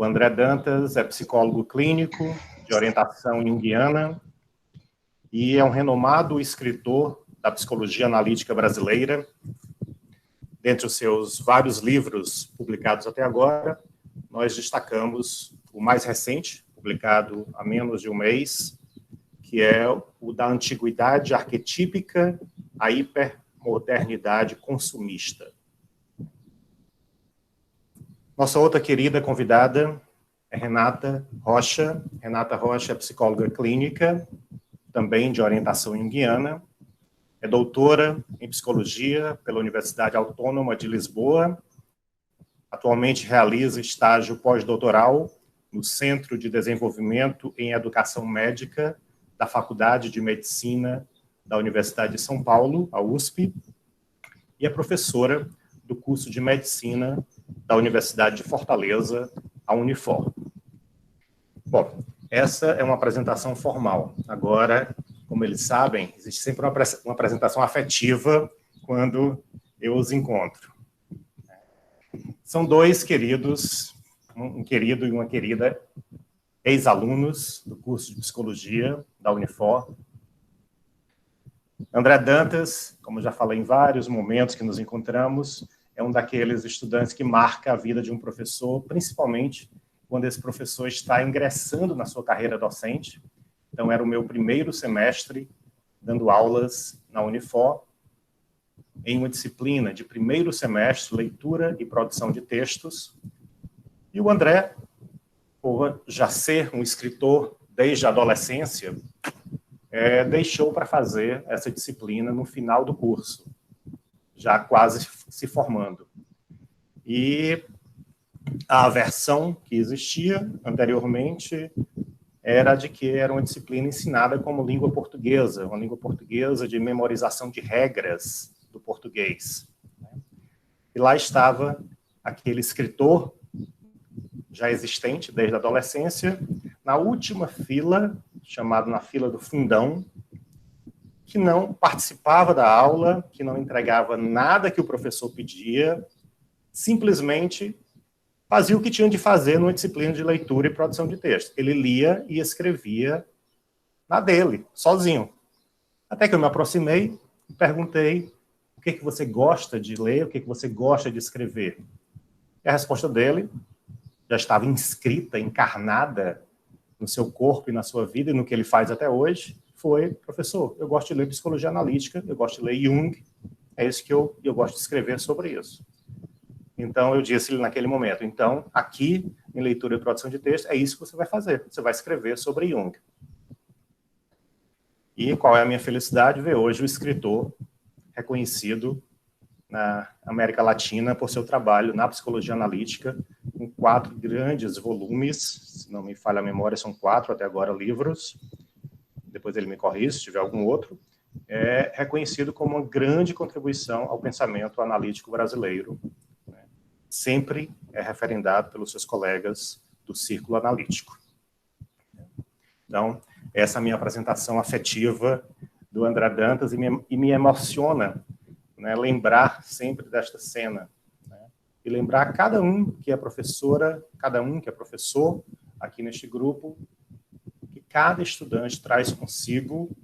O André Dantas é psicólogo clínico de orientação junguiana e é um renomado escritor da psicologia analítica brasileira. Dentre os seus vários livros publicados até agora, nós destacamos o mais recente, publicado há menos de um mês, que é o da antiguidade arquetípica à hipermodernidade consumista. Nossa outra querida convidada é Renata Rocha. Renata Rocha é psicóloga clínica, também de orientação junguiana, é doutora em psicologia pela Universidade Autônoma de Lisboa, atualmente realiza estágio pós-doutoral no Centro de Desenvolvimento em Educação Médica da Faculdade de Medicina da Universidade de São Paulo, a USP, e é professora do curso de Medicina da Universidade de Fortaleza, a Unifor. Bom, essa é uma apresentação formal. Agora, como eles sabem, existe sempre uma apresentação afetiva quando eu os encontro. São dois queridos, um querido e uma querida, ex-alunos do curso de Psicologia da Unifor. André Dantas, como já falei em vários momentos que nos encontramos, é um daqueles estudantes que marca a vida de um professor, principalmente quando esse professor está ingressando na sua carreira docente. Então, era o meu primeiro semestre dando aulas na Unifor, em uma disciplina de primeiro semestre, leitura e produção de textos. E o André, por já ser um escritor desde a adolescência, deixou para fazer essa disciplina no final do curso, já quase se formando. E a versão que existia anteriormente era de que era uma disciplina ensinada como língua portuguesa, uma língua portuguesa de memorização de regras do português. E lá estava aquele escritor já existente desde a adolescência, na última fila, chamado na fila do fundão, que não participava da aula, que não entregava nada que o professor pedia, simplesmente fazia o que tinha de fazer numa disciplina de leitura e produção de texto. Ele lia e escrevia na dele, sozinho. Até que eu me aproximei e perguntei o que você gosta de ler, o que você gosta de escrever. E a resposta dele já estava inscrita, encarnada no seu corpo e na sua vida e no que ele faz até hoje, foi: professor, eu gosto de ler psicologia analítica, eu gosto de ler Jung, é isso que eu gosto de escrever sobre isso. Então, eu disse naquele momento, então, aqui, em leitura e produção de texto, é isso que você vai fazer, você vai escrever sobre Jung. E qual é a minha felicidade? Ver hoje o escritor reconhecido na América Latina por seu trabalho na psicologia analítica, com 4 grandes volumes, se não me falha a memória, são 4 até agora livros, depois ele me corrige se tiver algum outro, é reconhecido como uma grande contribuição ao pensamento analítico brasileiro, né? Sempre é referendado pelos seus colegas do círculo analítico. Então, essa é a minha apresentação afetiva do André Dantas, e me emociona, né, lembrar sempre desta cena, né, e lembrar cada um que é professora, cada um que é professor aqui neste grupo, que cada estudante traz consigo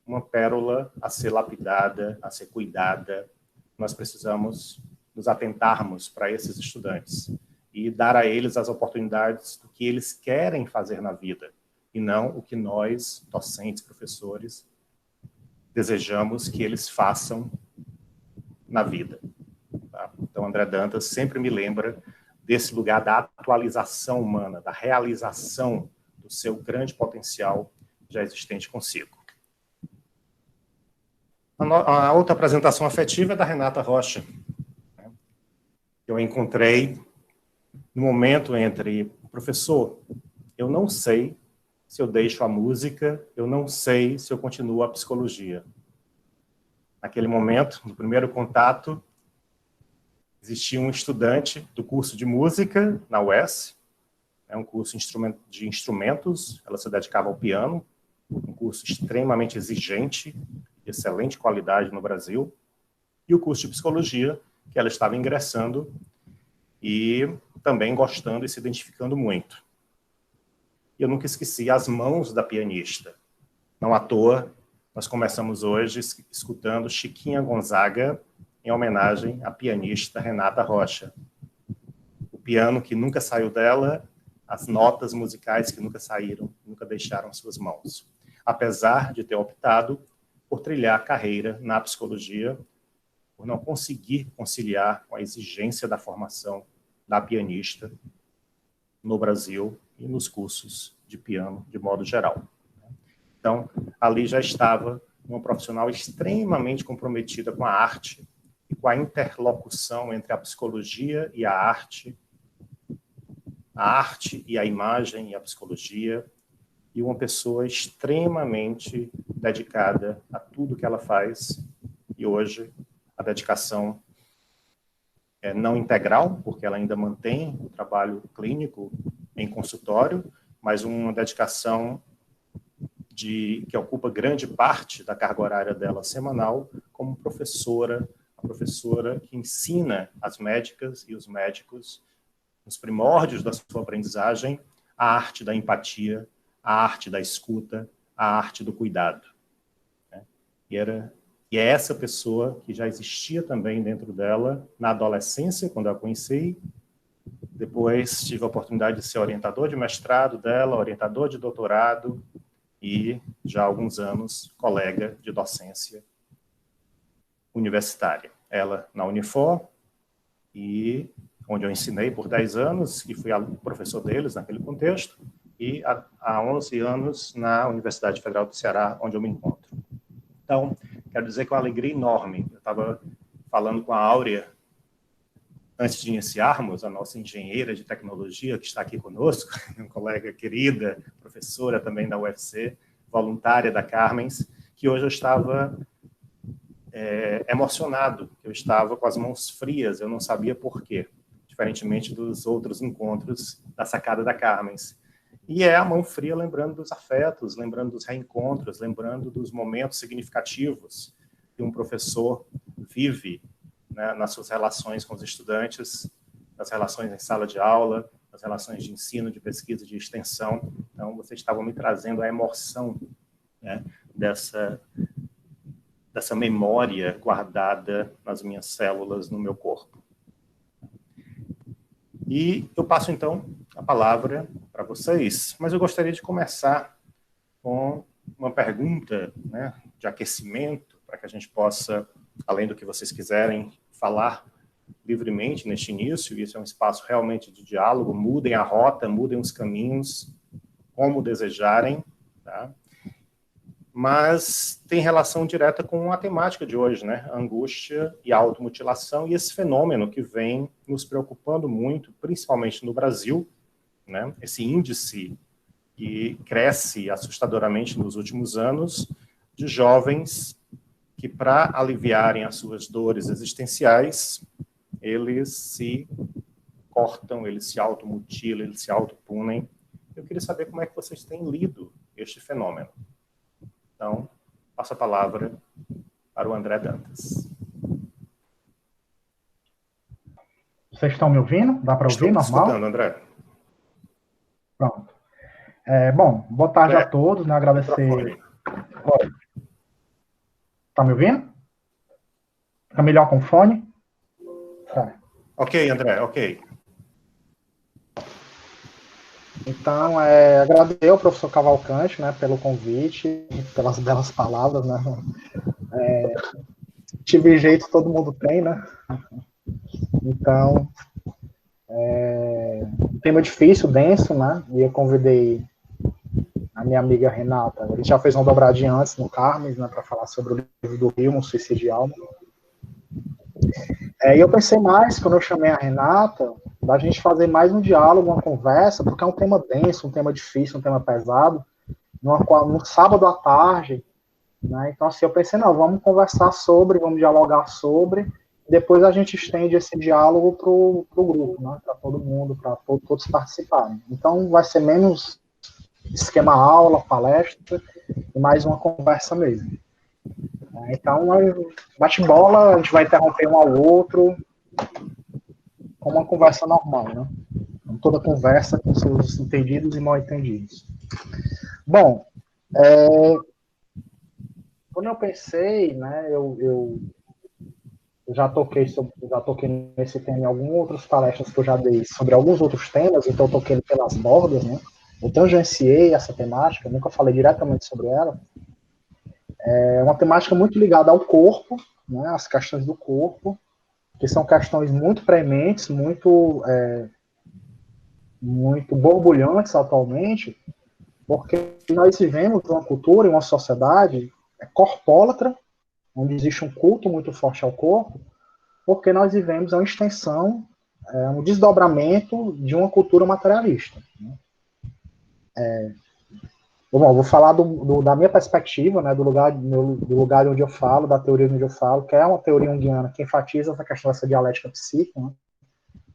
uma pérola a ser lapidada, a ser cuidada. Nós precisamos nos atentarmos para esses estudantes e dar a eles as oportunidades do que eles querem fazer na vida, e não o que nós, docentes, professores, desejamos que eles façam na vida. Tá? Então, André Dantas sempre me lembra desse lugar da atualização humana, da realização do seu grande potencial já existente consigo. A outra apresentação afetiva é da Renata Rocha, né? Eu encontrei no momento entre: professor, eu não sei se eu deixo a música, eu não sei se eu continuo a psicologia. Naquele momento, no primeiro contato, existia um estudante do curso de música na UES, é um curso de instrumentos, ela se dedicava ao piano, um curso extremamente exigente, de excelente qualidade no Brasil, e o curso de psicologia, que ela estava ingressando, e também gostando e se identificando muito. E eu nunca esqueci as mãos da pianista. Não à toa, nós começamos hoje escutando Chiquinha Gonzaga, em homenagem à pianista Renata Rocha. O piano que nunca saiu dela, as notas musicais que nunca saíram, nunca deixaram suas mãos. Apesar de ter optado por trilhar a carreira na psicologia, por não conseguir conciliar com a exigência da formação da pianista no Brasil e nos cursos de piano, de modo geral. Então, ali já estava uma profissional extremamente comprometida com a arte e com a interlocução entre a psicologia e a arte e a imagem e a psicologia, e uma pessoa extremamente dedicada a tudo que ela faz. E hoje a dedicação é não integral, porque ela ainda mantém o trabalho clínico em consultório, mas uma dedicação que ocupa grande parte da carga horária dela semanal como professora, a professora que ensina as médicas e os médicos, nos primórdios da sua aprendizagem, a arte da empatia, a arte da escuta, a arte do cuidado. E é essa pessoa que já existia também dentro dela na adolescência, quando eu a conheci. Depois tive a oportunidade de ser orientador de mestrado dela, orientador de doutorado e, já há alguns anos, colega de docência universitária. Ela na Unifor, e onde eu ensinei por 10 anos, e fui professor deles naquele contexto, e há 11 anos na Universidade Federal do Ceará, onde eu me encontro. Então, quero dizer que é uma alegria enorme. Eu estava falando com a Áurea, antes de iniciarmos, a nossa engenheira de tecnologia, que está aqui conosco, uma colega querida, professora também da UFC, voluntária da Carmens, que hoje eu estava emocionado, eu estava com as mãos frias, eu não sabia por quê, diferentemente dos outros encontros da sacada da Carmens. E é a mão fria lembrando dos afetos, lembrando dos reencontros, lembrando dos momentos significativos que um professor vive, né, nas suas relações com os estudantes, nas relações em sala de aula, nas relações de ensino, de pesquisa, de extensão. Então, vocês estavam me trazendo a emoção, né, dessa memória guardada nas minhas células, no meu corpo. E eu passo, então, a palavra para vocês, mas eu gostaria de começar com uma pergunta, né, de aquecimento, para que a gente possa, além do que vocês quiserem, falar livremente neste início. Isso é um espaço realmente de diálogo. Mudem a rota, mudem os caminhos, como desejarem, tá? Mas tem relação direta com a temática de hoje, né? Angústia e automutilação, e esse fenômeno que vem nos preocupando muito, principalmente no Brasil, né? Esse índice que cresce assustadoramente nos últimos anos, de jovens que, para aliviarem as suas dores existenciais, eles se cortam, eles se automutilam, eles se autopunem. Eu queria saber como é que vocês têm lido este fenômeno. Então, passo a palavra para o André Dantas. Vocês estão me ouvindo? Dá para ouvir, normal? Estou escutando, André. Pronto. Bom, boa tarde a todos, né? Agradecer. Está me ouvindo? Fica melhor com fone? Tá. Ok, André, ok. Então, agradecer ao professor Cavalcante, né, pelo convite, pelas belas palavras, né? Tive jeito, todo mundo tem, né? Então, um tema difícil, denso, né? E eu convidei a minha amiga Renata. A gente já fez uma dobradinha antes no Carmes, né, para falar sobre o livro do Rio, Um Suicídio de Alma. E eu pensei mais, quando eu chamei a Renata, da gente fazer mais um diálogo, uma conversa, porque é um tema denso, um tema difícil, um tema pesado, no sábado à tarde, né? Então, assim, eu pensei, não, vamos conversar sobre, vamos dialogar sobre, depois a gente estende esse diálogo para o grupo, né? Para todo mundo, para todos participarem. Então, vai ser menos esquema aula, palestra, e mais uma conversa mesmo. Então, bate-bola, a gente vai interromper um ao outro. como uma conversa normal, né? Toda conversa com seus entendidos e mal entendidos. Bom, quando eu pensei, né, eu já toquei nesse tema em algumas outras palestras que eu já dei sobre alguns outros temas, então eu toquei pelas bordas, né? Eu tangenciei essa temática, nunca falei diretamente sobre ela. É uma temática muito ligada ao corpo, né, às questões do corpo, que são questões muito prementes, muito borbulhantes atualmente, porque nós vivemos uma cultura e uma sociedade corpólatra, onde existe um culto muito forte ao corpo, porque nós vivemos uma extensão, um desdobramento de uma cultura materialista. Né? Bom, vou falar da minha perspectiva, né, do lugar onde eu falo, da teoria onde eu falo, que é uma teoria junguiana que enfatiza essa questão dessa dialética psíquica, né?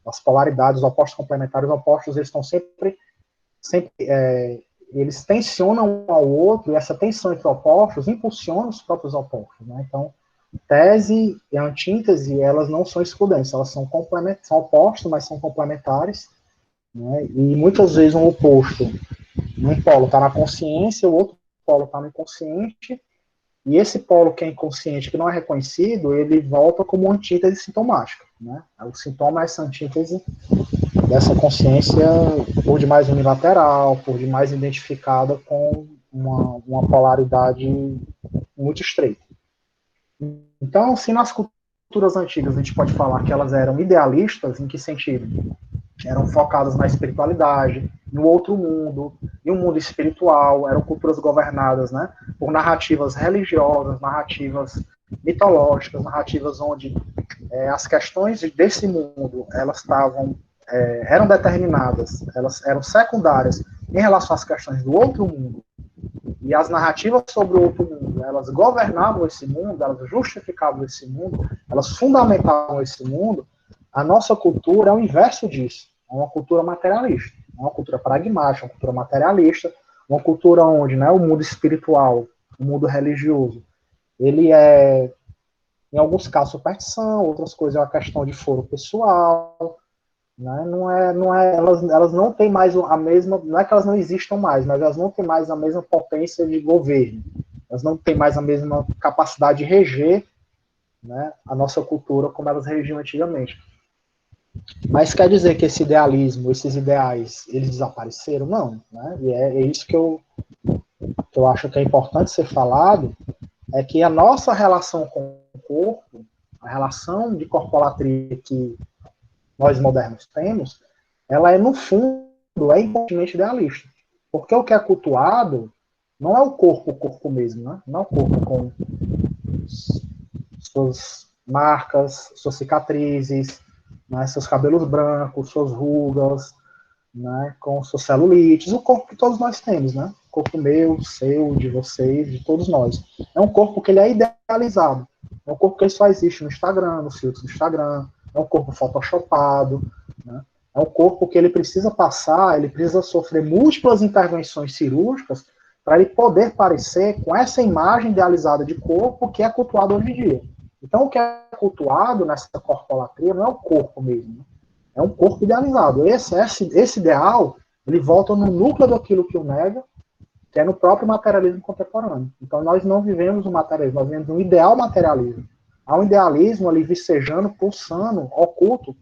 As polaridades, os opostos complementares, os opostos, eles estão sempre eles tensionam um ao outro, e essa tensão entre opostos impulsiona os próprios opostos, né? Então, tese e antítese, elas não são excludentes, elas são são opostos, mas são complementares, né? E muitas vezes um oposto, um polo está na consciência, o outro polo está no inconsciente, e esse polo que é inconsciente, que não é reconhecido, ele volta como antítese sintomática, né? O sintoma é essa antítese dessa consciência por demais unilateral, por demais identificada com uma polaridade muito estreita. Então, se nas culturas antigas a gente pode falar que elas eram idealistas, em que sentido? Eram focadas na espiritualidade, no outro mundo, em um mundo espiritual, eram culturas governadas, né, por narrativas religiosas, narrativas mitológicas, narrativas onde as questões desse mundo, elas eram determinadas, elas eram secundárias em relação às questões do outro mundo, e as narrativas sobre o outro mundo, elas governavam esse mundo, elas justificavam esse mundo, elas fundamentavam esse mundo. A nossa cultura é o inverso disso, é uma cultura materialista, é uma cultura pragmática, uma cultura materialista, uma cultura onde, né, o mundo espiritual, o mundo religioso, ele é, em alguns casos, superstição, outras coisas é uma questão de foro pessoal, né? Elas não têm mais a mesma, não é que elas não existam mais, mas elas não têm mais a mesma potência de governo, elas não têm mais a mesma capacidade de reger, né, a nossa cultura como elas regiam antigamente. Mas quer dizer que esse idealismo, esses ideais, eles desapareceram? Não, né? E é isso que eu acho que é importante ser falado, é que a nossa relação com o corpo, a relação de corpolatria que nós modernos temos, ela é, no fundo, incontinente idealista. Porque o que é cultuado não é o corpo mesmo, né? Não é o corpo com suas marcas, suas cicatrizes, né, seus cabelos brancos, suas rugas, né, com suas celulites, o corpo que todos nós temos, né? O corpo meu, seu, de vocês, de todos nós. É um corpo que ele é idealizado. É um corpo que ele só existe no Instagram, nos filtros do Instagram. É um corpo photoshopado, né? É um corpo que ele precisa passar, ele precisa sofrer múltiplas intervenções cirúrgicas para ele poder parecer com essa imagem idealizada de corpo que é cultuado hoje em dia. Então, o que é cultuado nessa corpolatria não é o corpo mesmo, né? É um corpo idealizado. Esse ideal, ele volta no núcleo daquilo que o nega, que é no próprio materialismo contemporâneo. Então, nós não vivemos um materialismo, nós vivemos um ideal materialismo. Há um idealismo ali vicejando, pulsando, oculto,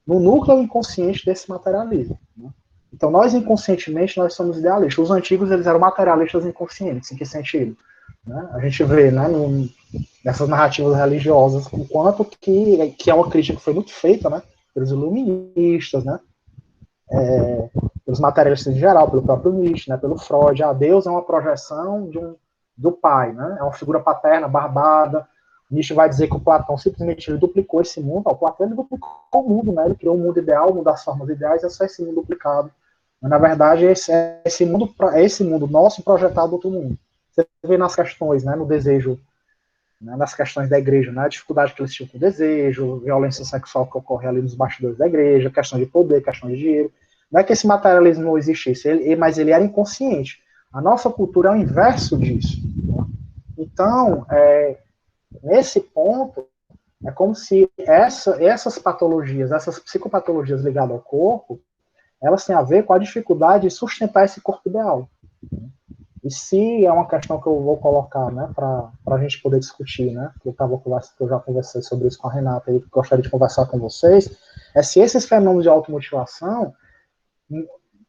no núcleo inconsciente desse materialismo, né? Então, nós inconscientemente, nós somos idealistas. Os antigos, eles eram materialistas inconscientes. Em que sentido? Né? A gente vê, né, nessas narrativas religiosas, o quanto que é uma crítica que foi muito feita, né, pelos iluministas, né, pelos materialistas em geral, pelo próprio Nietzsche, né, pelo Freud. Deus é uma projeção do pai, né, é uma figura paterna, barbada. Nietzsche vai dizer que o Platão simplesmente ele duplicou esse mundo. O Platão ele duplicou o mundo, né, ele criou um mundo ideal, o mundo das formas ideais, é só esse mundo duplicado. Mas, na verdade, esse mundo nosso projetado do outro mundo. Você vê nas questões, né, no desejo, né, nas questões da igreja, né, a dificuldade que eles tinham com o desejo, violência sexual que ocorre ali nos bastidores da igreja, questão de poder, questão de dinheiro. Não é que esse materialismo não existisse, mas ele era inconsciente. A nossa cultura é o inverso disso, né? Então, nesse ponto, É como se essas patologias, essas psicopatologias ligadas ao corpo, elas têm a ver com a dificuldade de sustentar esse corpo ideal. E se é uma questão que eu vou colocar, né, para a gente poder discutir, né, que eu já conversei sobre isso com a Renata e gostaria de conversar com vocês, é se esses fenômenos de automutilação,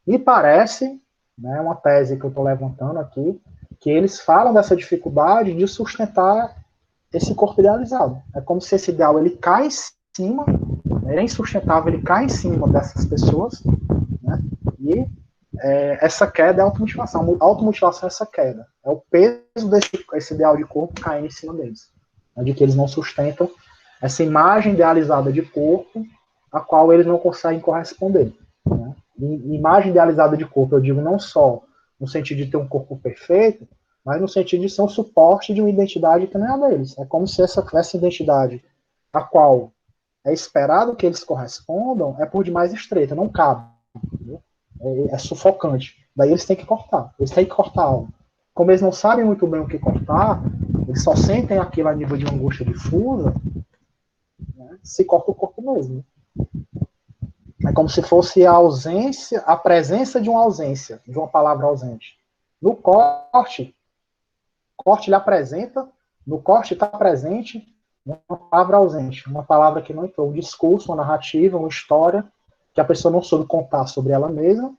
me parece, né, uma tese que eu estou levantando aqui, que eles falam dessa dificuldade de sustentar esse corpo idealizado. É como se esse ideal ele cai em cima, ele é insustentável, ele cai em cima dessas pessoas, né, e essa queda é a automutilação. A automutilação é essa queda. É o peso desse ideal de corpo caindo em cima deles. Né, de que eles não sustentam essa imagem idealizada de corpo a qual eles não conseguem corresponder. Né? E imagem idealizada de corpo, eu digo não só no sentido de ter um corpo perfeito, mas no sentido de ser um suporte de uma identidade que não é a deles. É como se essa identidade a qual é esperado que eles correspondam é por demais estreita, não cabe. Entendeu? É sufocante. Daí eles têm que cortar. Eles têm que cortar algo. Como eles não sabem muito bem o que cortar, eles só sentem aquilo a nível de uma angústia difusa, né, se corta o corpo mesmo. É como se fosse a ausência, a presença de uma ausência, de uma palavra ausente. No corte ele apresenta, no corte está presente uma palavra ausente, uma palavra que não entrou, um discurso, uma narrativa, uma história que a pessoa não soube contar sobre ela mesma,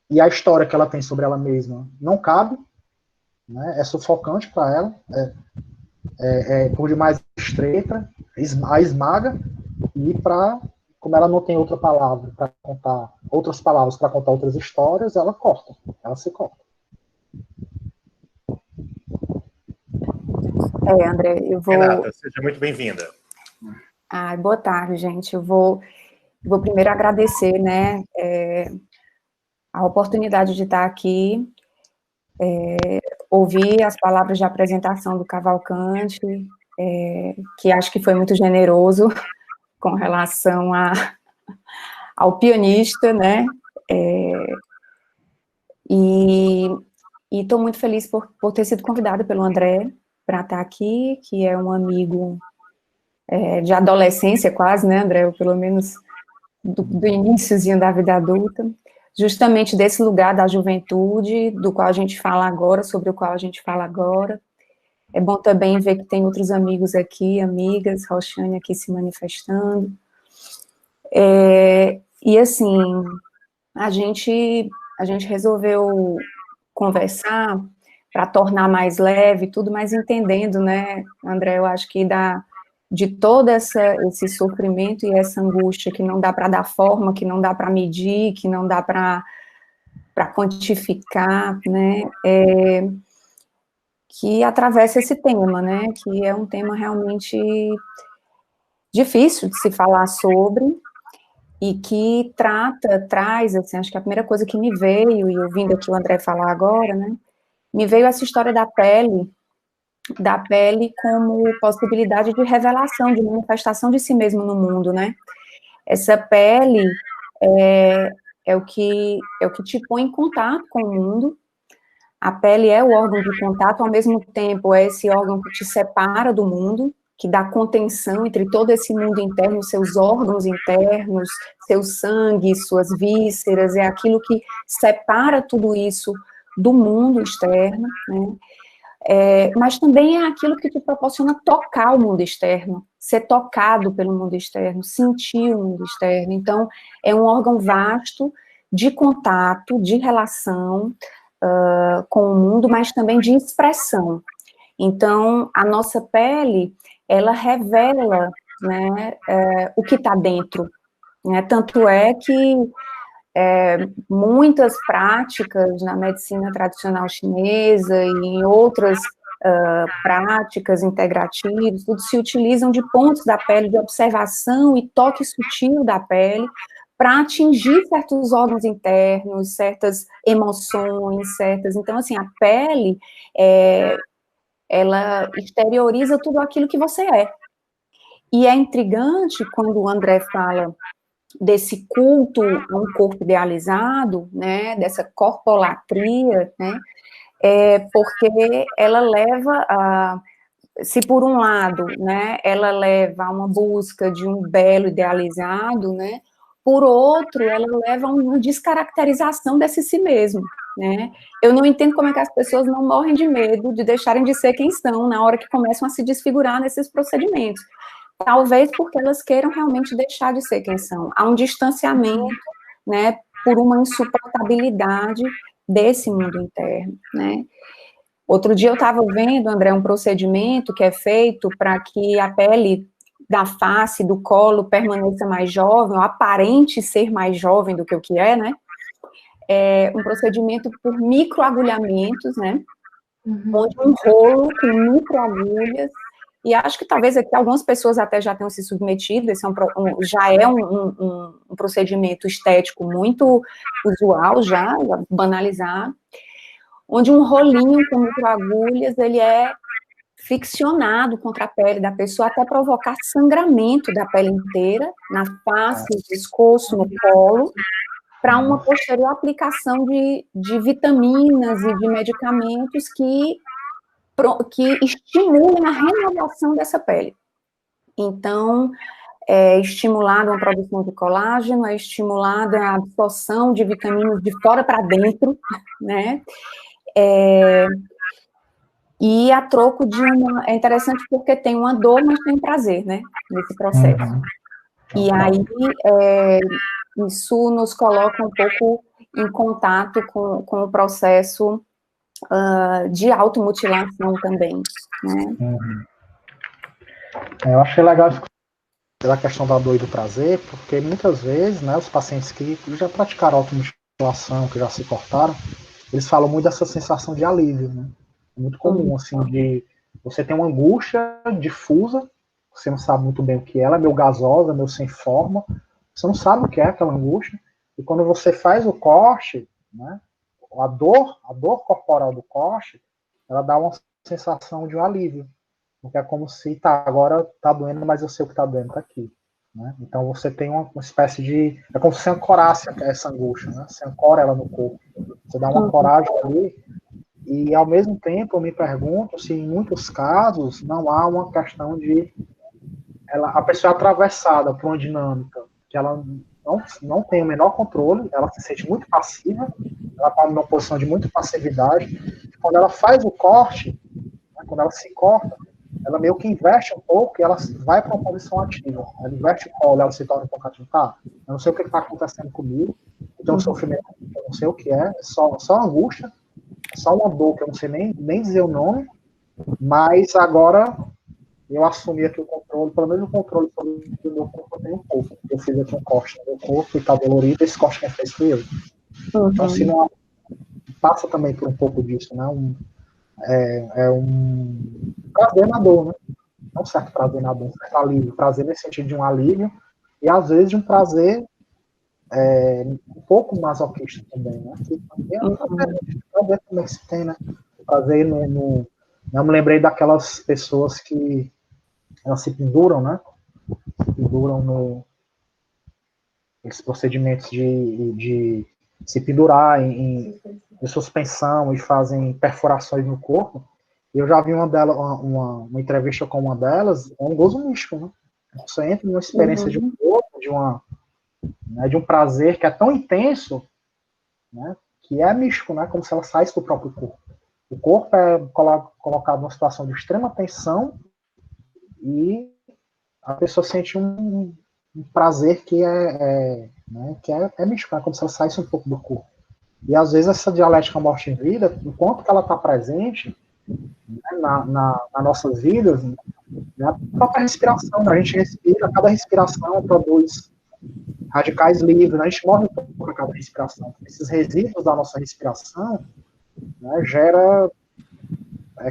e a história que ela tem sobre ela mesma não cabe, né, é sufocante para ela, por demais estreita, a esmaga, e como ela não tem outra palavra para contar, outras palavras para contar outras histórias, ela se corta. André, eu vou... Renata, seja muito bem-vinda. Boa tarde, gente. Eu vou primeiro agradecer, né, a oportunidade de estar aqui, ouvir as palavras de apresentação do Cavalcante, que acho que foi muito generoso com relação ao pianista, né, e estou muito feliz por ter sido convidada pelo André para estar aqui, que é um amigo de adolescência quase, né, André, ou pelo menos do iníciozinho da vida adulta, justamente desse lugar da juventude, do qual a gente fala agora, sobre o qual a gente fala agora. É bom também ver que tem outros amigos aqui, amigas, Roxane aqui se manifestando. E assim, a gente resolveu conversar para tornar mais leve tudo, mas entendendo, né, André, eu acho que de todo esse sofrimento e essa angústia que não dá para dar forma, que não dá para medir, que não dá para quantificar, né, que atravessa esse tema, né, que é um tema realmente difícil de se falar sobre, e que traz, assim, acho que a primeira coisa que me veio, e ouvindo aqui o André falar agora, né, me veio essa história da pele como possibilidade de revelação, de manifestação de si mesmo no mundo, né? Essa pele é o que te põe em contato com o mundo. A pele é o órgão de contato, ao mesmo tempo é esse órgão que te separa do mundo, que dá contenção entre todo esse mundo interno, seus órgãos internos, seu sangue, suas vísceras, é aquilo que separa tudo isso do mundo externo, né? Mas também é aquilo que te proporciona tocar o mundo externo, ser tocado pelo mundo externo, sentir o mundo externo. Então, é um órgão vasto de contato, de relação com o mundo, mas também de expressão. Então, a nossa pele, ela revela, né, o que está dentro, né? Tanto é que muitas práticas na medicina tradicional chinesa e em outras práticas integrativas, tudo se utilizam de pontos da pele, de observação e toque sutil da pele, para atingir certos órgãos internos, certas emoções, então, assim, a pele, ela exterioriza tudo aquilo que você é. E é intrigante quando o André fala desse culto a um corpo idealizado, né, dessa corpolatria, né, porque ela leva se por um lado, né, ela leva a uma busca de um belo idealizado, né, por outro, ela leva a uma descaracterização desse si mesmo, né. Eu não entendo como é que as pessoas não morrem de medo de deixarem de ser quem são na hora que começam a se desfigurar nesses procedimentos. Talvez porque elas queiram realmente deixar de ser quem são. Há um distanciamento, né, por uma insuportabilidade desse mundo interno, né. Outro dia eu estava vendo, André, um procedimento que é feito para que a pele da face, do colo, permaneça mais jovem, ou aparente ser mais jovem do que o que é, né? É um procedimento por microagulhamentos, né? Onde um rolo com microagulhas, e acho que talvez aqui algumas pessoas até já tenham se submetido, esse já é um procedimento estético muito usual, já banalizado, onde um rolinho com microagulhas, ele é friccionado contra a pele da pessoa até provocar sangramento da pele inteira, na face, no pescoço, no colo, para uma posterior aplicação de vitaminas e de medicamentos que estimulem a renovação dessa pele. Então, é estimulada a produção de colágeno, é estimulada a absorção de vitaminas de fora para dentro, né? E a troco de uma... É interessante porque tem uma dor, mas tem um prazer, né? Nesse processo. E aí, isso nos coloca um pouco em contato com o processo de automutilação também, né? Eu achei legal pela questão da dor e do prazer, porque muitas vezes, né, os pacientes que já praticaram automutilação, que já se cortaram, eles falam muito dessa sensação de alívio, né? É muito comum, assim, de você ter uma angústia difusa, você não sabe muito bem o que é, ela é meio gasosa, meio sem forma, você não sabe o que é aquela angústia, e quando você faz o corte, né, a dor corporal do corte, ela dá uma sensação de um alívio, porque é como se, agora tá doendo, mas eu sei o que tá doendo, tá aqui. Né? Então você tem uma espécie de... É como se você ancorasse essa angústia, né? Você ancora ela no corpo. Você dá uma coragem ali, e ao mesmo tempo eu me pergunto se em muitos casos não há uma questão de a pessoa é atravessada por uma dinâmica que ela não tem o menor controle, ela se sente muito passiva, ela está numa posição de muita passividade, e quando ela faz o corte, né, quando ela se corta, ela meio que inverte um pouco e ela vai para uma posição ativa. Ela inverte o colo, ela se torna um pouco ativa. Tá, eu não sei o que está acontecendo comigo, eu tenho um sofrimento, eu não sei o que é só angústia, só uma dor que eu não sei nem dizer o nome, mas agora eu assumi aqui o controle, pelo menos o controle do meu corpo eu tenho um pouco. Eu fiz aqui um corte no meu corpo e está dolorido, esse corte quem fez foi eu. Então, se não passa também por um pouco disso, né? É um prazer na dor, né? Não um certo prazer na dor, um certo alívio. Prazer nesse sentido de um alívio, e às vezes de um prazer um pouco masoquista também, né? Prazer como é que se tem, né? Prazer eu me lembrei daquelas pessoas que elas se penduram, né? Se penduram esses procedimentos de se pendurar em suspensão e fazem perfurações no corpo. Eu já vi uma entrevista com uma delas, é um gozo místico, né? Você entra numa experiência de um corpo, de um prazer que é tão intenso, né? Que é místico, né? Como se ela saísse do próprio corpo. O corpo é colocado numa situação de extrema tensão e a pessoa sente um prazer que é místico, é como se ela saísse um pouco do corpo. E às vezes essa dialética morte e vida, enquanto que ela está presente, né, na nossas vidas, né, a própria respiração, né, a gente respira, cada respiração produz radicais livres, né, a gente morre um pouco a cada respiração. Esses resíduos da nossa respiração, né, gera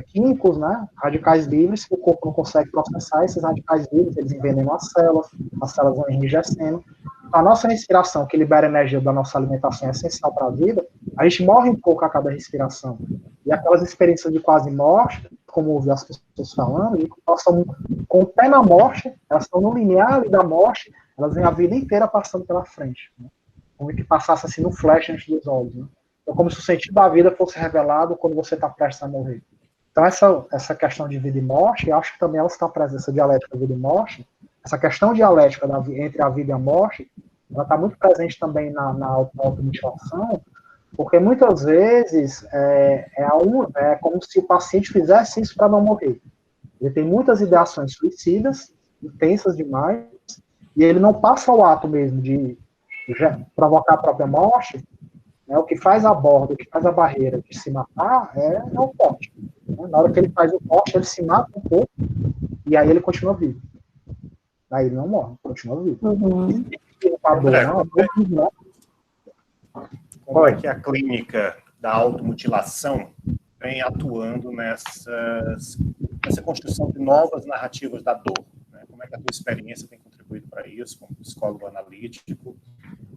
químicos, né, radicais livres, que o corpo não consegue processar. Esses radicais livres, eles envenenam as células vão enrijecendo. A nossa respiração, que libera energia da nossa alimentação, é essencial para a vida. A gente morre um pouco a cada respiração. E aquelas experiências de quase morte, como ouvi as pessoas falando, elas estão com o pé na morte, elas estão no limiar ali da morte, elas vêm a vida inteira passando pela frente. Né? Como que passasse assim no flash antes dos olhos. Né? Então, como se o sentido da vida fosse revelado quando você está prestes a morrer. Então, essa questão de vida e morte, eu acho que também ela está presente, essa dialética vida e morte, essa questão dialética entre a vida e a morte, ela está muito presente também na automutilação, porque muitas vezes é como se o paciente fizesse isso para não morrer. Ele tem muitas ideações suicidas, intensas demais, e ele não passa ao ato mesmo de provocar a própria morte, né? O que faz a borda, o que faz a barreira de se matar é o corte. Né? Na hora que ele faz o corte, ele se mata um pouco, e aí ele continua vivo. Aí ele não morre, continua vivo. Uhum. Como é que a clínica da automutilação vem atuando nessa construção de novas narrativas da dor? Né? Como é que a tua experiência tem contribuído para isso, como psicólogo analítico,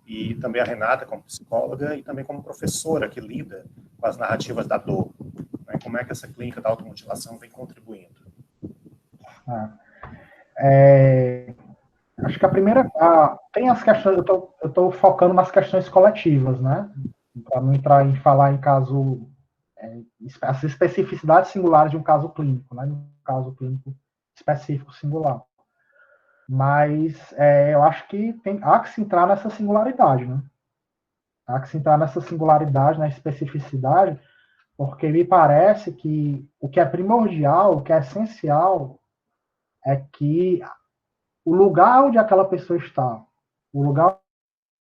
e também a Renata como psicóloga, e também como professora que lida com as narrativas da dor? Né? Como é que essa clínica da automutilação vem contribuindo? Acho que a primeira... tem as questões... Eu estou focando nas questões coletivas, né? Para não entrar em falar em caso... as especificidades singulares de um caso clínico, né? Um caso clínico específico singular. Mas eu acho que há que se entrar nessa singularidade, né? Há que se entrar nessa singularidade, na especificidade, porque me parece que o que é primordial, o que é essencial, é que o lugar onde aquela pessoa está, o lugar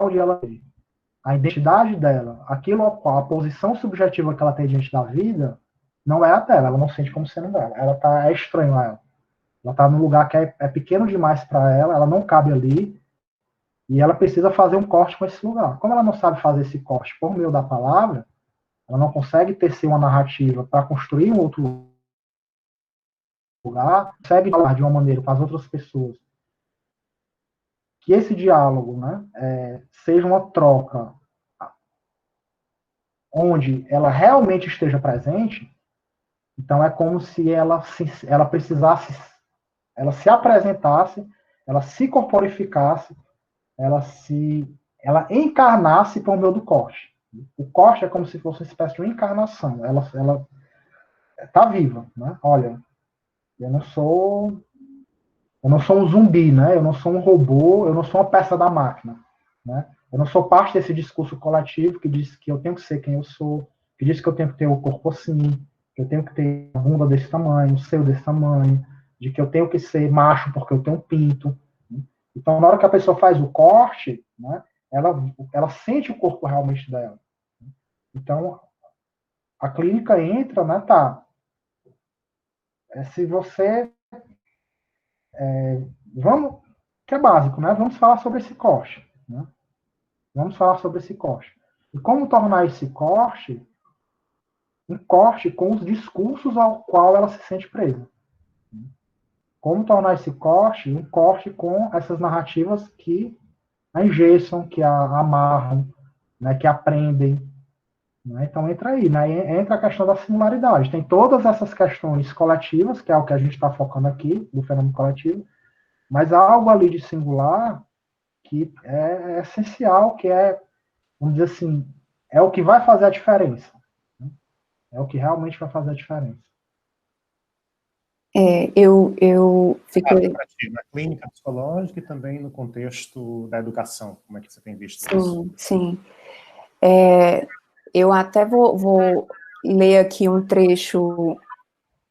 onde ela é, a identidade dela, aquilo a posição subjetiva que ela tem diante da vida, não é a dela, ela não sente como sendo dela, é estranho a ela. Ela está num lugar que é pequeno demais para ela não cabe ali, e ela precisa fazer um corte com esse lugar. Como ela não sabe fazer esse corte por meio da palavra, ela não consegue tecer uma narrativa para construir um outro lugar, consegue falar de uma maneira com as outras pessoas, que esse diálogo, né, seja uma troca onde ela realmente esteja presente. Então é como se ela precisasse, ela se apresentasse, ela se corporificasse, ela encarnasse por meio do corte. O corte é como se fosse uma espécie de uma encarnação. Ela está viva, né? Olha, eu não sou um zumbi, né? Eu não sou um robô, eu não sou uma peça da máquina, né? Eu não sou parte desse discurso coletivo que diz que eu tenho que ser quem eu sou, que diz que eu tenho que ter o corpo assim, que eu tenho que ter a bunda desse tamanho, o seio desse tamanho, de que eu tenho que ser macho porque eu tenho um pinto. Então, na hora que a pessoa faz o corte, né, ela sente o corpo realmente dela. Então, a clínica entra, né, tá? Se você... vamos... que é básico, né? Vamos falar sobre esse corte, né? Vamos falar sobre esse corte. E como tornar esse corte um corte com os discursos ao qual ela se sente presa. Como tornar esse corte um corte com essas narrativas que a engessam, que a amarram, né, que aprendem. Né? Então entra aí, né? Entra a questão da singularidade. Tem todas essas questões coletivas, que é o que a gente está focando aqui, do fenômeno coletivo, mas há algo ali de singular que é essencial, que é, vamos dizer assim, é o que vai fazer a diferença. Né? É o que realmente vai fazer a diferença. Eu fico... Na clínica psicológica e também no contexto da educação, como é que você tem visto isso? Sim. Eu até vou ler aqui um trecho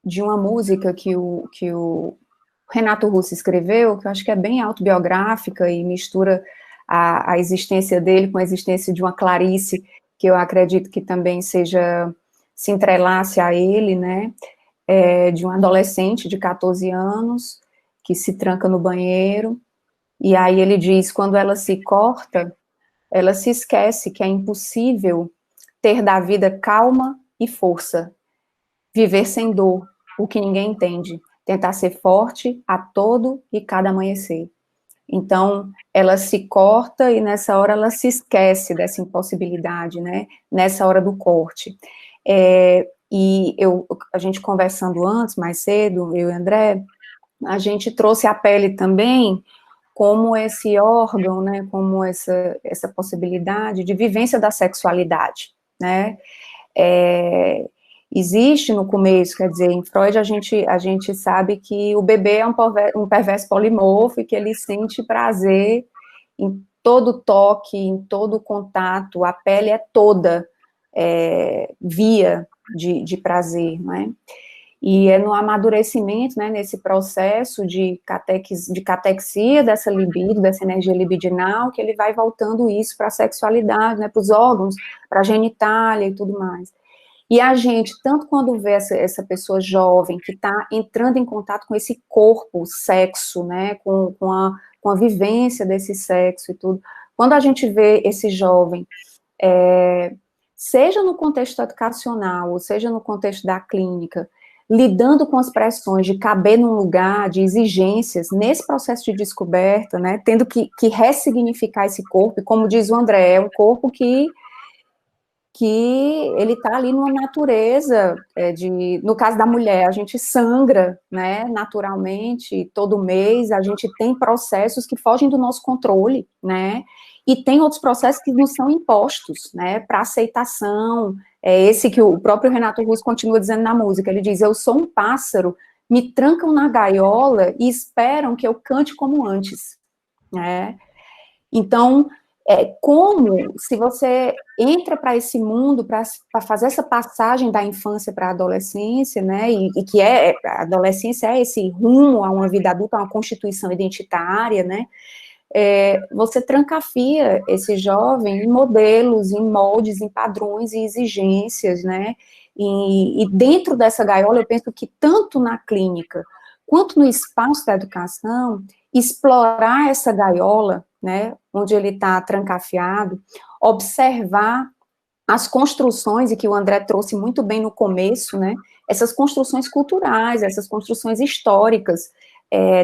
de uma música que o Renato Russo escreveu, que eu acho que é bem autobiográfica e mistura a existência dele com a existência de uma Clarice, que eu acredito que também se entrelace a ele, né? De um adolescente de 14 anos, que se tranca no banheiro, e aí ele diz, quando ela se corta, ela se esquece que é impossível ter da vida calma e força, viver sem dor, o que ninguém entende, tentar ser forte a todo e cada amanhecer. Então, ela se corta e nessa hora ela se esquece dessa impossibilidade, né, nessa hora do corte. E a gente conversando antes, mais cedo, eu e o André, a gente trouxe a pele também como esse órgão, né, como essa possibilidade de vivência da sexualidade, né, existe no começo, quer dizer, em Freud a gente sabe que o bebê é um perverso polimorfo e que ele sente prazer em todo toque, em todo contato, a pele é toda via de prazer, não é? E é no amadurecimento, né, nesse processo de catexia dessa libido, dessa energia libidinal, que ele vai voltando isso para a sexualidade, né, para os órgãos, para a genitália e tudo mais. E a gente, tanto quando vê essa pessoa jovem que está entrando em contato com esse corpo, sexo, né, com a vivência desse sexo e tudo, quando a gente vê esse jovem, seja no contexto educacional, ou seja no contexto da clínica, lidando com as pressões de caber num lugar, de exigências, nesse processo de descoberta, né, tendo que ressignificar esse corpo, e como diz o André, é um corpo que ele está ali numa natureza, no caso da mulher, a gente sangra, né, naturalmente, todo mês, a gente tem processos que fogem do nosso controle, né, e tem outros processos que nos são impostos, né, para aceitação, esse que o próprio Renato Russo continua dizendo na música, ele diz, eu sou um pássaro, me trancam na gaiola e esperam que eu cante como antes, né, então, como se você entra para esse mundo, para fazer essa passagem da infância para a adolescência, né, e que a adolescência é esse rumo a uma vida adulta, a uma constituição identitária, né, você trancafia esse jovem em modelos, em moldes, em padrões e exigências, né, e dentro dessa gaiola, eu penso que tanto na clínica, quanto no espaço da educação, explorar essa gaiola, né, onde ele está trancafiado, observar as construções, e que o André trouxe muito bem no começo, né, essas construções culturais, essas construções históricas,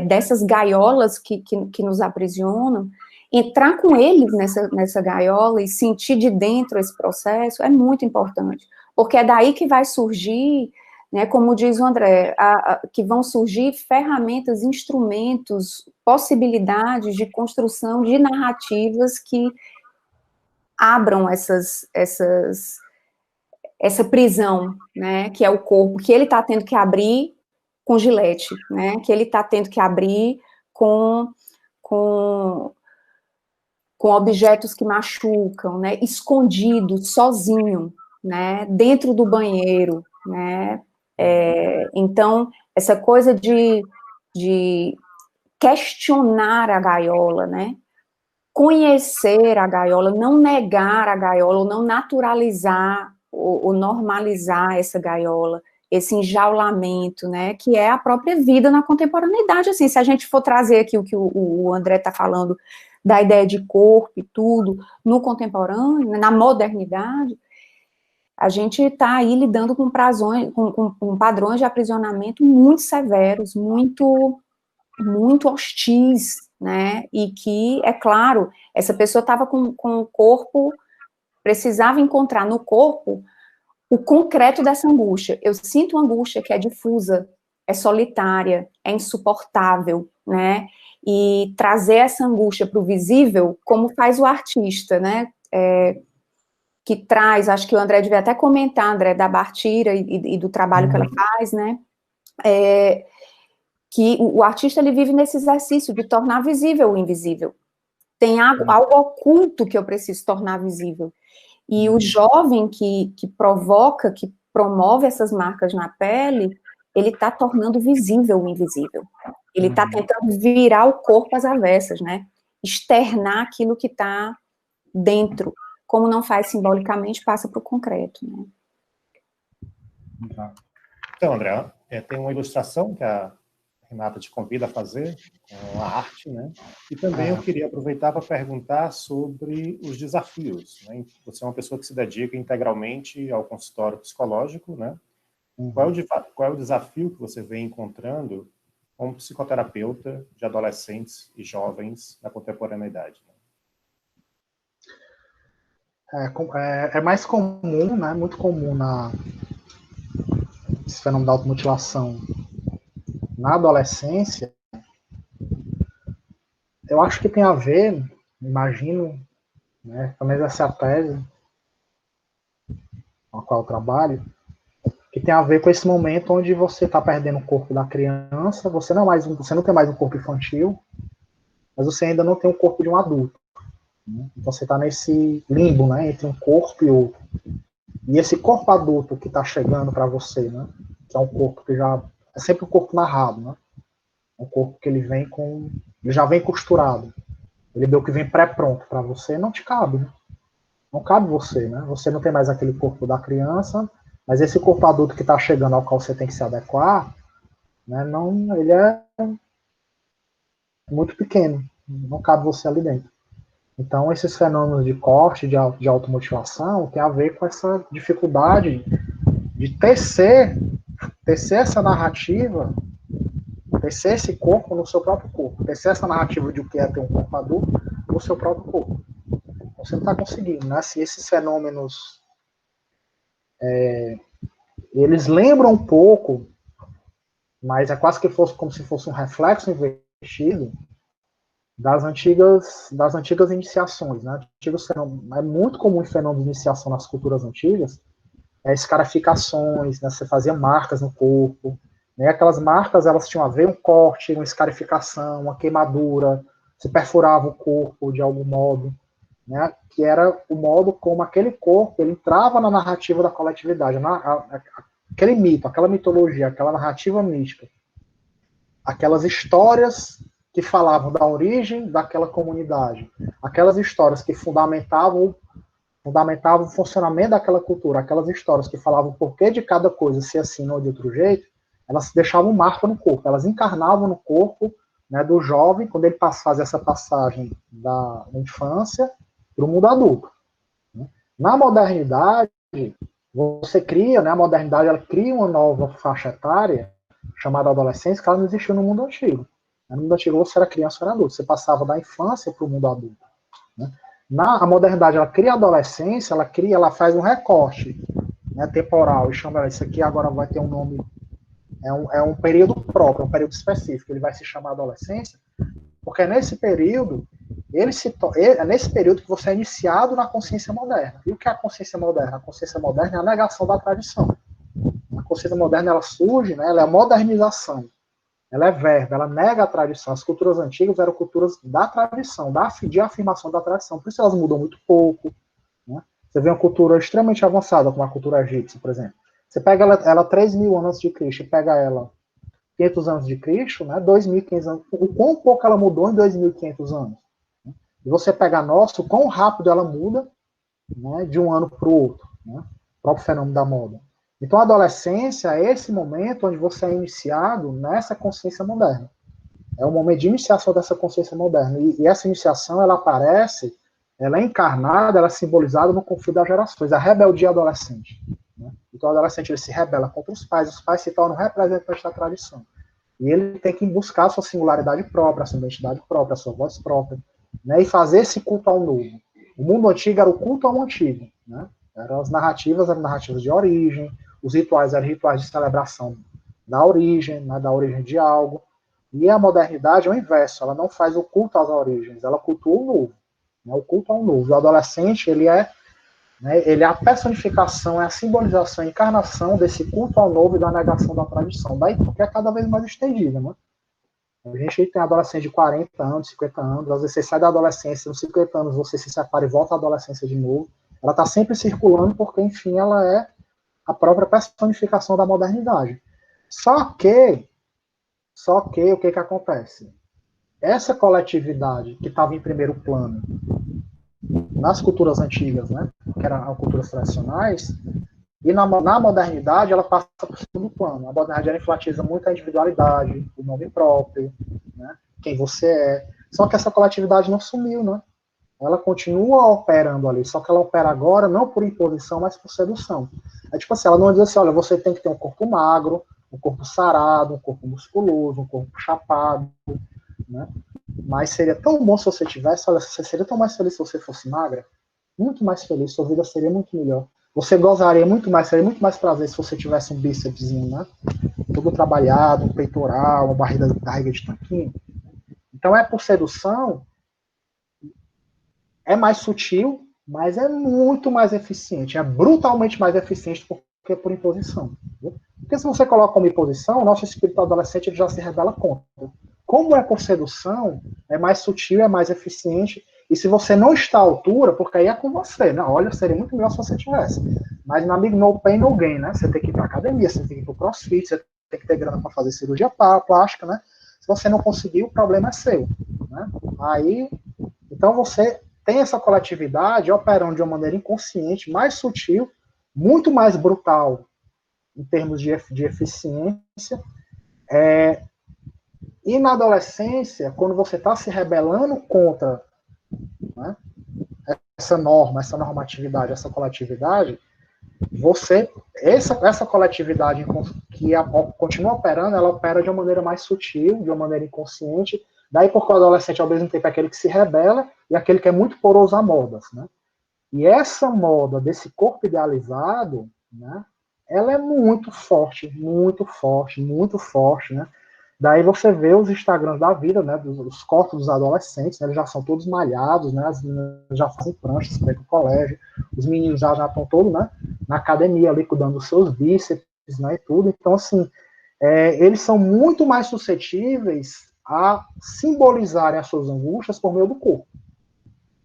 dessas gaiolas que nos aprisionam, entrar com eles nessa gaiola e sentir de dentro esse processo é muito importante, porque é daí que vai surgir, né, como diz o André, que vão surgir ferramentas, instrumentos, possibilidades de construção de narrativas que abram essa prisão, né, que é o corpo, que ele está tendo que abrir com gilete, né, que ele está tendo que abrir com objetos que machucam, né, escondido, sozinho, né, dentro do banheiro, né, então, essa coisa de questionar a gaiola, né, conhecer a gaiola, não negar a gaiola, ou não naturalizar, ou normalizar essa gaiola, esse enjaulamento, né, que é a própria vida na contemporaneidade, assim, se a gente for trazer aqui o que o André está falando, da ideia de corpo e tudo, no contemporâneo, na modernidade, a gente está aí lidando com padrões de aprisionamento muito severos, muito hostis, né, e que, é claro, essa pessoa estava com o corpo, precisava encontrar no corpo o concreto dessa angústia. Eu sinto uma angústia que é difusa, é solitária, é insuportável, né, e trazer essa angústia para o visível, como faz o artista, né, que traz, acho que o André devia até comentar, André, da Bartira e do trabalho que ela faz, né, que o artista, ele vive nesse exercício de tornar visível o invisível. Tem algo oculto que eu preciso tornar visível. E o jovem que provoca, que promove essas marcas na pele, ele está tornando visível o invisível. Ele está tentando virar o corpo às avessas, né? Externar aquilo que está dentro. Como não faz simbolicamente, passa para o concreto, né? Então, André, tem uma ilustração que a Renata te convida a fazer, com a arte, né? E também eu queria aproveitar para perguntar sobre os desafios, né? Você é uma pessoa que se dedica integralmente ao consultório psicológico, né? Qual é o desafio que você vem encontrando como psicoterapeuta de adolescentes e jovens na contemporaneidade? É mais comum, né? Muito comum esse fenômeno da automutilação na adolescência. Eu acho que tem a ver, imagino, né, pelo menos essa é a tese com a qual eu trabalho, que tem a ver com esse momento onde você está perdendo o corpo da criança, você não tem mais um corpo infantil, mas você ainda não tem o corpo de um adulto. Né? Então você está nesse limbo, né, entre um corpo e outro. E esse corpo adulto que está chegando para você, né, que é um corpo que já é sempre um corpo narrado, né, um corpo que ele já vem costurado, ele deu que vem pré-pronto para você, não te cabe, né? Não cabe você, né? Você não tem mais aquele corpo da criança, mas esse corpo adulto que está chegando ao qual você tem que se adequar, né, não, ele é muito pequeno, não cabe você ali dentro. Então, esses fenômenos de corte, de automotivação, tem a ver com essa dificuldade de tecer essa narrativa, tecer esse corpo no seu próprio corpo, tecer essa narrativa de o que é ter um corpo adulto no seu próprio corpo. Você não está conseguindo, né? Se esses fenômenos eles lembram um pouco, mas é quase que fosse como se fosse um reflexo invertido das antigas iniciações, né? É muito comum em fenômenos de iniciação nas culturas antigas, escarificações, né? Você fazia marcas no corpo, né? Aquelas marcas, elas tinham a ver um corte, uma escarificação, uma queimadura, se perfurava o corpo de algum modo, né? Que era o modo como aquele corpo ele entrava na narrativa da coletividade, aquele mito, aquela mitologia, aquela narrativa mística, aquelas histórias que falavam da origem daquela comunidade, aquelas histórias que fundamentavam o funcionamento daquela cultura, aquelas histórias que falavam o porquê de cada coisa ser assim ou de outro jeito, elas deixavam marca no corpo, elas encarnavam no corpo, né, do jovem, quando ele fazia essa passagem da infância para o mundo adulto. Né? Na modernidade, você cria, né, a modernidade ela cria uma nova faixa etária, chamada adolescência, que ela não existiu no mundo antigo. No mundo antigo você era criança ou era adulto, você passava da infância para o mundo adulto. Né? A modernidade ela cria a adolescência, ela faz um recorte, né, temporal, e chama isso aqui agora vai ter um nome, é um período próprio, um período específico, ele vai se chamar adolescência, porque é nesse período é nesse período que você é iniciado na consciência moderna. E o que é a consciência moderna? A consciência moderna é a negação da tradição. A consciência moderna ela surge, né, ela é a modernização. Ela é verba, ela nega a tradição. As culturas antigas eram culturas da tradição, de afirmação da tradição. Por isso elas mudam muito pouco. Né? Você vê uma cultura extremamente avançada, como a cultura egípcia, por exemplo. Você pega ela 3.000 anos antes de Cristo e pega ela 500 anos de Cristo, né, 2.500 anos. O quão pouco ela mudou em 2.500 anos. Né? E você pega a nossa, o quão rápido ela muda, né, de um ano para o outro. Né? O próprio fenômeno da moda. Então, a adolescência é esse momento onde você é iniciado nessa consciência moderna. É o momento de iniciação dessa consciência moderna. E essa iniciação, ela aparece, ela é encarnada, ela é simbolizada no conflito das gerações, a rebeldia adolescente. Né? Então, o adolescente ele se rebela contra os pais se tornam representantes da tradição. E ele tem que buscar a sua singularidade própria, a sua identidade própria, a sua voz própria, né? E fazer esse culto ao novo. O mundo antigo era o culto ao antigo. Né? Eram narrativas de origem, os rituais eram rituais de celebração da origem, né, da origem de algo. E a modernidade é o inverso, ela não faz o culto às origens, ela cultua o novo. Né, o culto ao novo. O adolescente, ele é a personificação, é a simbolização, a encarnação desse culto ao novo e da negação da tradição. Daí porque é cada vez mais estendida. Né? A gente tem adolescente de 40 anos, 50 anos, às vezes você sai da adolescência, nos 50 anos você se separa e volta à adolescência de novo. Ela está sempre circulando porque, enfim, ela é a própria personificação da modernidade. Só que o que acontece? Essa coletividade que estava em primeiro plano nas culturas antigas, né, que eram culturas tradicionais, e na modernidade ela passa para o segundo plano. A modernidade ela enfatiza muito a individualidade, o nome próprio, né, quem você é. Só que essa coletividade não sumiu, né? Ela continua operando ali, só que ela opera agora não por imposição, mas por sedução. É tipo assim, ela não diz assim, olha, você tem que ter um corpo magro, um corpo sarado, um corpo musculoso, um corpo chapado, né? Mas seria tão bom se você tivesse, olha, você seria tão mais feliz se você fosse magra, muito mais feliz, sua vida seria muito melhor. Você gozaria muito mais, seria muito mais prazer se você tivesse um bícepszinho, né? Todo trabalhado, um peitoral, uma barriga de tanquinho. Então é por sedução, é mais sutil, mas é muito mais eficiente, é brutalmente mais eficiente, porque que por imposição. Entendeu? Porque se você coloca como imposição, o nosso espírito adolescente ele já se rebela contra. Como é por sedução, é mais sutil, é mais eficiente, e se você não está à altura, porque aí é com você, né? Olha, seria muito melhor se você tivesse. Mas, meu amigo, no pain, no gain, né? Você tem que ir para academia, você tem que ir para o crossfit, você tem que ter grana para fazer cirurgia plástica, né? Se você não conseguir, o problema é seu, né? Aí, então você tem essa coletividade operando de uma maneira inconsciente, mais sutil, muito mais brutal em termos de eficiência. E na adolescência, quando você está se rebelando contra, né, essa norma, essa normatividade, essa coletividade, essa coletividade que continua operando, ela opera de uma maneira mais sutil, de uma maneira inconsciente. Daí, porque o adolescente, ao mesmo tempo, é aquele que se rebela e aquele que é muito poroso a modas, né? E essa moda desse corpo idealizado, né, ela é muito forte, muito forte, muito forte, né? Daí você vê os Instagrams da vida, né, dos corpos dos adolescentes, né, eles já são todos malhados, né, as meninas já fazem pranchas para ir para o colégio, os meninos já estão todos, né, na academia ali cuidando dos seus bíceps, né, e tudo. Então, assim, eles são muito mais suscetíveis a simbolizarem as suas angústias por meio do corpo.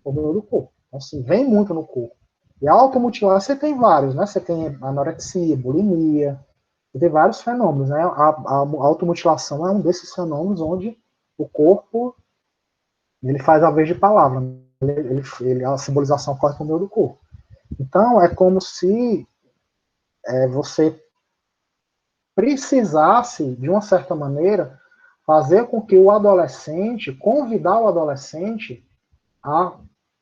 Por meio do corpo. Então, assim, vem muito no corpo. E a automutilação, você tem vários, né, você tem anorexia, bulimia, tem vários fenômenos, né? A automutilação é um desses fenômenos onde o corpo ele faz a vez de palavra, a simbolização ocorre por meio do corpo. Então é como se você precisasse, de uma certa maneira, fazer com que o adolescente, convidar o adolescente a,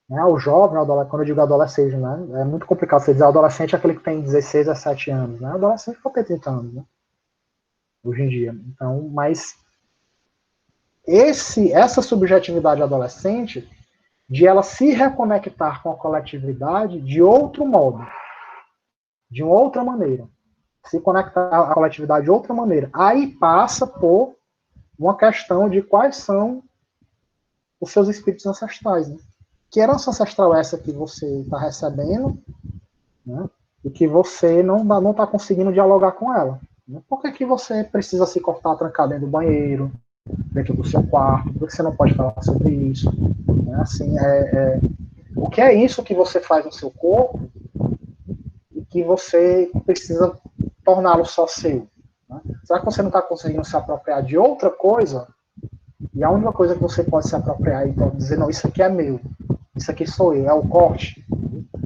né, o jovem, quando eu digo adolescente, né, é muito complicado você dizer adolescente é aquele que tem 16 a 17 anos, né? Adolescente pode ter 30 anos, né? Hoje em dia. Então, mas essa subjetividade adolescente, de ela se reconectar com a coletividade de outro modo, de uma outra maneira, se conectar à coletividade de outra maneira, aí passa por uma questão de quais são os seus espíritos ancestrais, né? Que herança ancestral é essa que você está recebendo, né? E que você não está conseguindo dialogar com ela. Por que você precisa se cortar trancado dentro do banheiro, dentro do seu quarto? Por que você não pode falar sobre isso? Assim, o que é isso que você faz no seu corpo e que você precisa torná-lo só seu? Né? Será que você não está conseguindo se apropriar de outra coisa? E a única coisa que você pode se apropriar e pode dizer, não, isso aqui é meu, isso aqui sou eu, é o corte.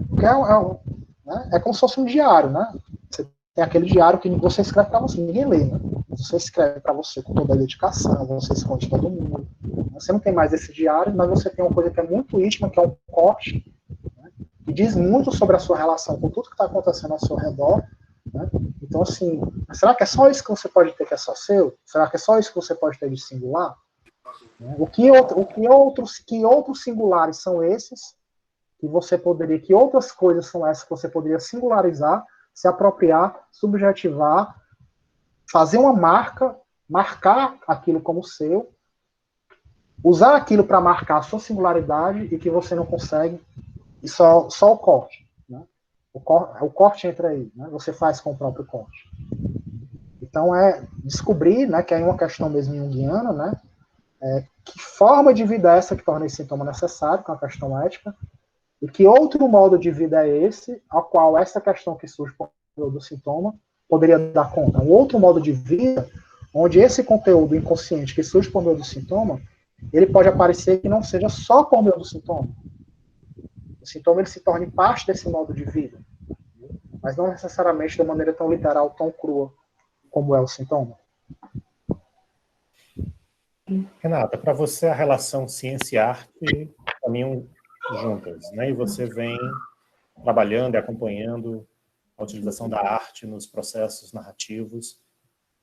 Porque é como se fosse um diário, né? Você tem aquele diário que você escreve para você, ninguém lê, né? Você escreve para você com toda a dedicação, você esconde todo mundo. Você não tem mais esse diário, mas você tem uma coisa que é muito íntima, que é um corte, né? Que diz muito sobre a sua relação com tudo que está acontecendo ao seu redor. Né? Então, assim, será que é só isso que você pode ter que é só seu? Será que é só isso que você pode ter de singular? Né? Que outros singulares são esses? Que outras coisas são essas que você poderia singularizar, se apropriar, subjetivar, fazer uma marca, marcar aquilo como seu, usar aquilo para marcar a sua singularidade e que você não consegue, e só o corte. Né? O corte entra aí, né? Você faz com o próprio corte. Então é descobrir, né, que é uma questão mesmo junguiana, né? Que forma de vida é essa que torna esse sintoma necessário, que é uma questão ética, e que outro modo de vida é esse, ao qual essa questão que surge por meio do sintoma poderia dar conta. Um outro modo de vida, onde esse conteúdo inconsciente que surge por meio do sintoma, ele pode aparecer que não seja só por meio do sintoma. O sintoma ele se torne parte desse modo de vida, mas não necessariamente de maneira tão literal, tão crua, como é o sintoma. Renata, para você a relação ciência e arte caminham juntas, né? E você vem trabalhando e acompanhando a utilização da arte nos processos narrativos.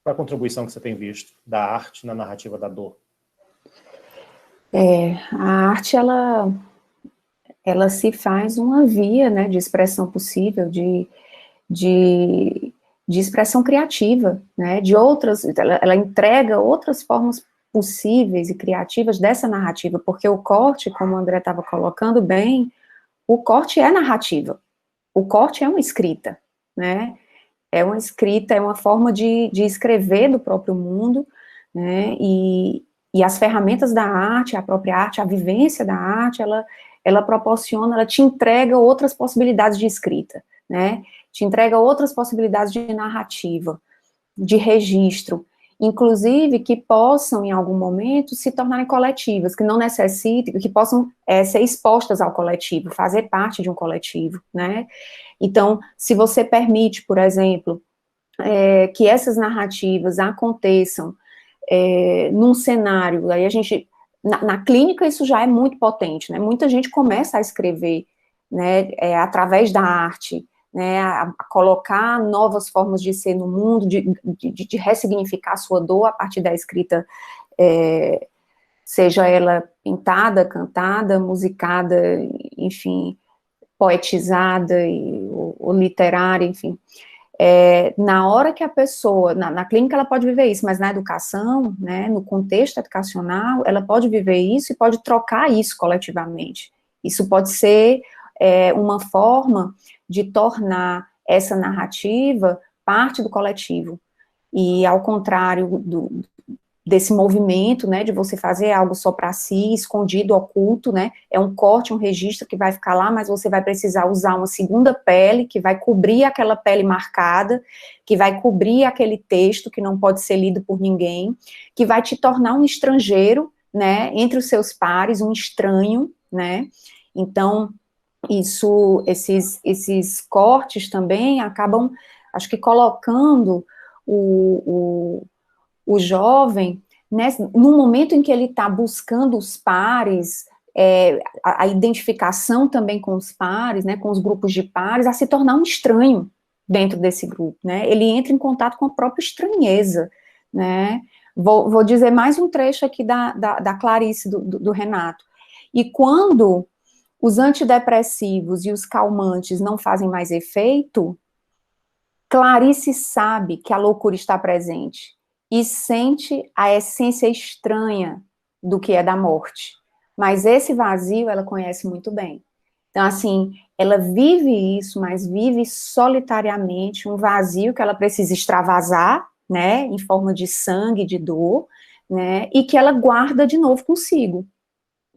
Qual a contribuição que você tem visto da arte na narrativa da dor? A arte, ela se faz uma via, né, de expressão possível, de expressão criativa, né, de outras, ela entrega outras formas possíveis e criativas dessa narrativa, porque o corte, como o André estava colocando bem, o corte é narrativa, o corte é uma escrita, né, é uma escrita, é uma forma de escrever do próprio mundo, né, e as ferramentas da arte, a própria arte, a vivência da arte, ela proporciona, ela te entrega outras possibilidades de escrita, né, te entrega outras possibilidades de narrativa, de registro, inclusive que possam, em algum momento, se tornarem coletivas, que não necessitem, que possam ser expostas ao coletivo, fazer parte de um coletivo, né? Então, se você permite, por exemplo, que essas narrativas aconteçam num cenário, aí a gente, na clínica isso já é muito potente, né? Muita gente começa a escrever, né, através da arte, né, a colocar novas formas de ser no mundo, de ressignificar a sua dor a partir da escrita, seja ela pintada, cantada, musicada, enfim, poetizada ou literária, enfim. Na hora que a pessoa, na clínica ela pode viver isso, mas na educação, né, no contexto educacional, ela pode viver isso e pode trocar isso coletivamente. Isso pode ser uma forma de tornar essa narrativa parte do coletivo. E ao contrário desse movimento, né, de você fazer algo só para si, escondido, oculto, né, é um corte, um registro que vai ficar lá, mas você vai precisar usar uma segunda pele, que vai cobrir aquela pele marcada, que vai cobrir aquele texto que não pode ser lido por ninguém, que vai te tornar um estrangeiro, né, entre os seus pares, um estranho, né, então, esses cortes também acabam, acho que colocando o jovem, né, no momento em que ele está buscando os pares, a identificação também com os pares, né, com os grupos de pares, a se tornar um estranho dentro desse grupo, né, ele entra em contato com a própria estranheza, né, vou dizer mais um trecho aqui da Clarice, do Renato, e quando os antidepressivos e os calmantes não fazem mais efeito, Clarice sabe que a loucura está presente e sente a essência estranha do que é da morte. Mas esse vazio ela conhece muito bem. Então, assim, ela vive isso, mas vive solitariamente um vazio que ela precisa extravasar, né, em forma de sangue, de dor, né, e que ela guarda de novo consigo,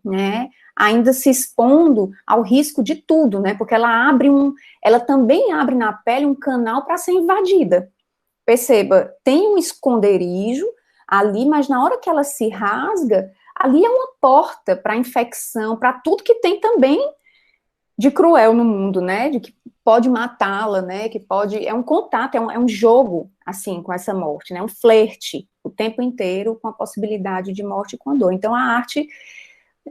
né, ainda se expondo ao risco de tudo, né, porque ela também abre na pele um canal para ser invadida. Perceba, tem um esconderijo ali, mas na hora que ela se rasga, ali é uma porta para infecção, para tudo que tem também de cruel no mundo, né, de que pode matá-la, né, que pode, é um contato, é um jogo, assim, com essa morte, né, um flerte o tempo inteiro com a possibilidade de morte e com a dor. Então, a arte,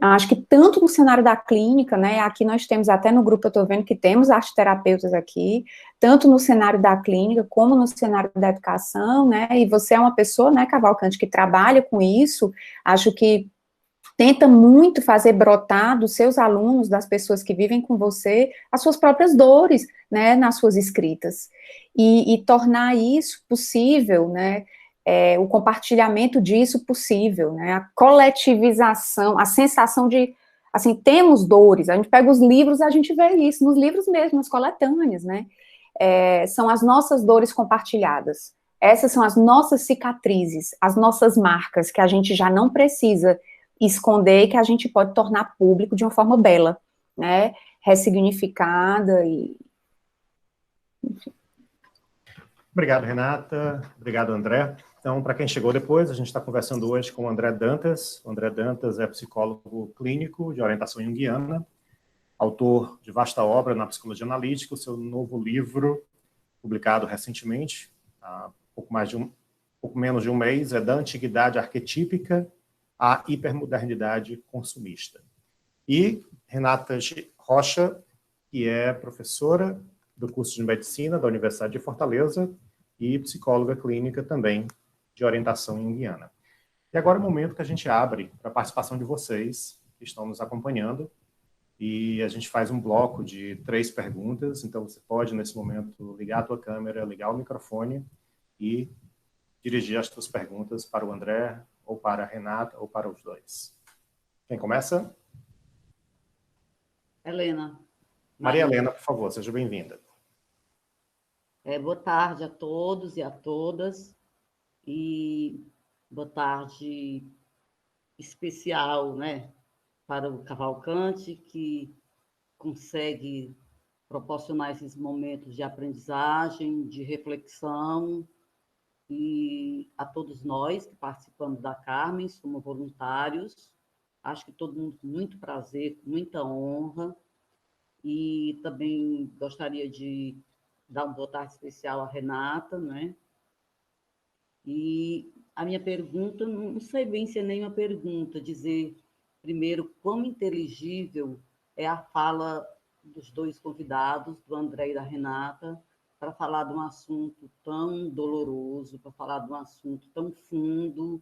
acho que tanto no cenário da clínica, né, aqui nós temos, até no grupo eu estou vendo que temos arteterapeutas aqui, tanto no cenário da clínica, como no cenário da educação, né, e você é uma pessoa, né, Cavalcante, que trabalha com isso, acho que tenta muito fazer brotar dos seus alunos, das pessoas que vivem com você, as suas próprias dores, né, nas suas escritas, e tornar isso possível, né, o compartilhamento disso possível, né, a coletivização, a sensação de, assim, temos dores, a gente pega os livros, a gente vê isso, nos livros mesmo, nas coletâneas, né, são as nossas dores compartilhadas, essas são as nossas cicatrizes, as nossas marcas, que a gente já não precisa esconder, que a gente pode tornar público de uma forma bela, né, ressignificada e... Enfim. Obrigado, Renata. Obrigado, André. Então, para quem chegou depois, a gente está conversando hoje com o André Dantas. O André Dantas é psicólogo clínico de orientação junguiana, autor de vasta obra na psicologia analítica. O seu novo livro, publicado recentemente, há pouco menos de um mês, é Da Antiguidade Arquetípica à Hipermodernidade Consumista. E Renata Rocha, que é professora do curso de Medicina da Universidade de Fortaleza e psicóloga clínica também de orientação junguiana. E agora é o momento que a gente abre para a participação de vocês que estão nos acompanhando e a gente faz um bloco de 3 perguntas, então você pode, nesse momento, ligar a tua câmera, ligar o microfone e dirigir as tuas perguntas para o André, ou para a Renata, ou para os dois. Quem começa? Helena. Maria Helena, por favor, seja bem-vinda. Boa tarde a todos e a todas, e boa tarde especial, né, para o Cavalcante, que consegue proporcionar esses momentos de aprendizagem, de reflexão, e a todos nós que participamos da Carmen, somos voluntários. Acho que todo mundo com muito prazer, com muita honra, e também gostaria de dar uma boa tarde especial à Renata, né? E a minha pergunta, não sei bem se é nem uma pergunta, dizer primeiro quão inteligível é a fala dos dois convidados, do André e da Renata, para falar de um assunto tão doloroso, para falar de um assunto tão fundo,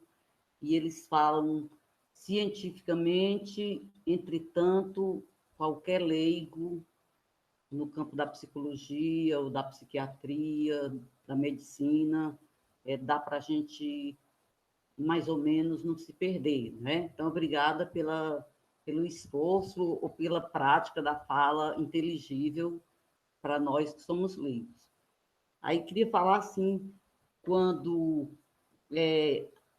e eles falam cientificamente, entretanto, qualquer leigo no campo da psicologia ou da psiquiatria, da medicina, dá para a gente, mais ou menos, não se perder, né? Então, obrigada pelo esforço ou pela prática da fala inteligível para nós que somos leigos. Aí, queria falar, assim, quando,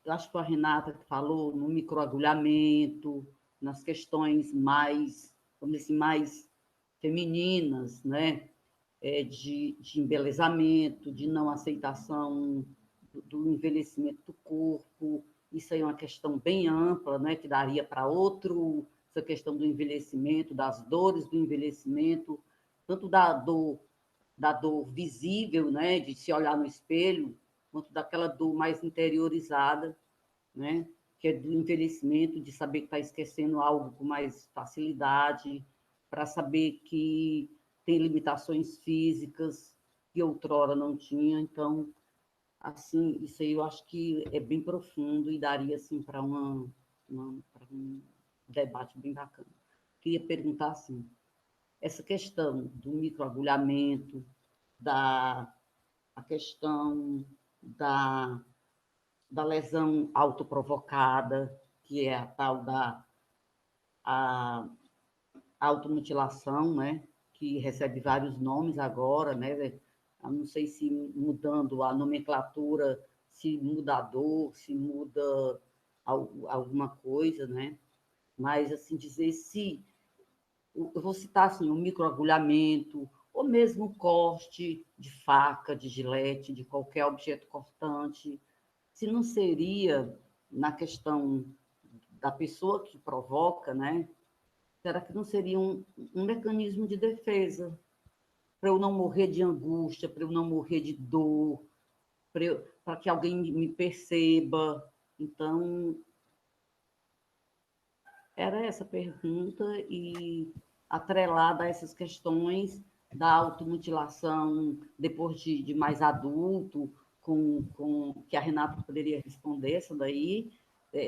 acho que a Renata falou no microagulhamento, nas questões mais, vamos dizer assim, mais femininas, né? De embelezamento, de não aceitação do envelhecimento do corpo. Isso aí é uma questão bem ampla, né, que daria para essa questão do envelhecimento, das dores do envelhecimento, tanto da dor visível, né, de se olhar no espelho, quanto daquela dor mais interiorizada, né, que é do envelhecimento, de saber que está esquecendo algo com mais facilidade, para saber que tem limitações físicas que outrora não tinha. Então, assim, isso aí eu acho que é bem profundo e daria assim para um debate bem bacana. Queria perguntar assim, essa questão do microagulhamento, a questão da lesão autoprovocada, que é a tal da a automutilação, né? Que recebe vários nomes agora, né? Eu não sei se mudando a nomenclatura, se muda a dor, se muda alguma coisa, né? Mas, assim, dizer se... Eu vou citar, assim, o microagulhamento, ou mesmo o corte de faca, de gilete, de qualquer objeto cortante, se não seria, na questão da pessoa que provoca, né? Será que não seria um mecanismo de defesa para eu não morrer de angústia, para eu não morrer de dor, para que alguém me perceba? Então, era essa pergunta, e atrelada a essas questões da automutilação depois de mais adulto, que a Renata poderia responder essa daí.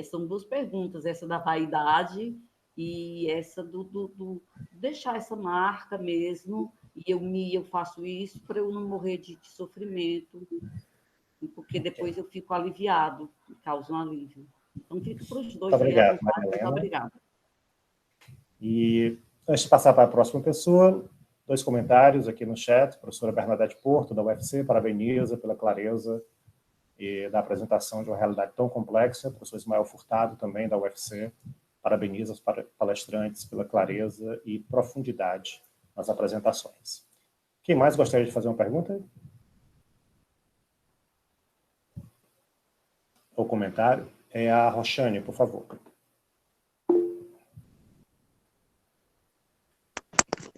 São duas perguntas, essa da vaidade e essa do deixar essa marca mesmo, e eu faço isso para eu não morrer de sofrimento, porque depois eu fico aliviado, causa um alívio. Então, fica para os dois. Muito obrigado, Maria Helena. Muito obrigada. E antes de passar para a próxima pessoa, 2 comentários aqui no chat. A professora Bernadette Porto, da UFC, parabeniza pela clareza e da apresentação de uma realidade tão complexa. O professor Ismael Furtado, também da UFC, parabeniza os palestrantes pela clareza e profundidade nas apresentações. Quem mais gostaria de fazer uma pergunta? Ou comentário? É a Roxane, por favor.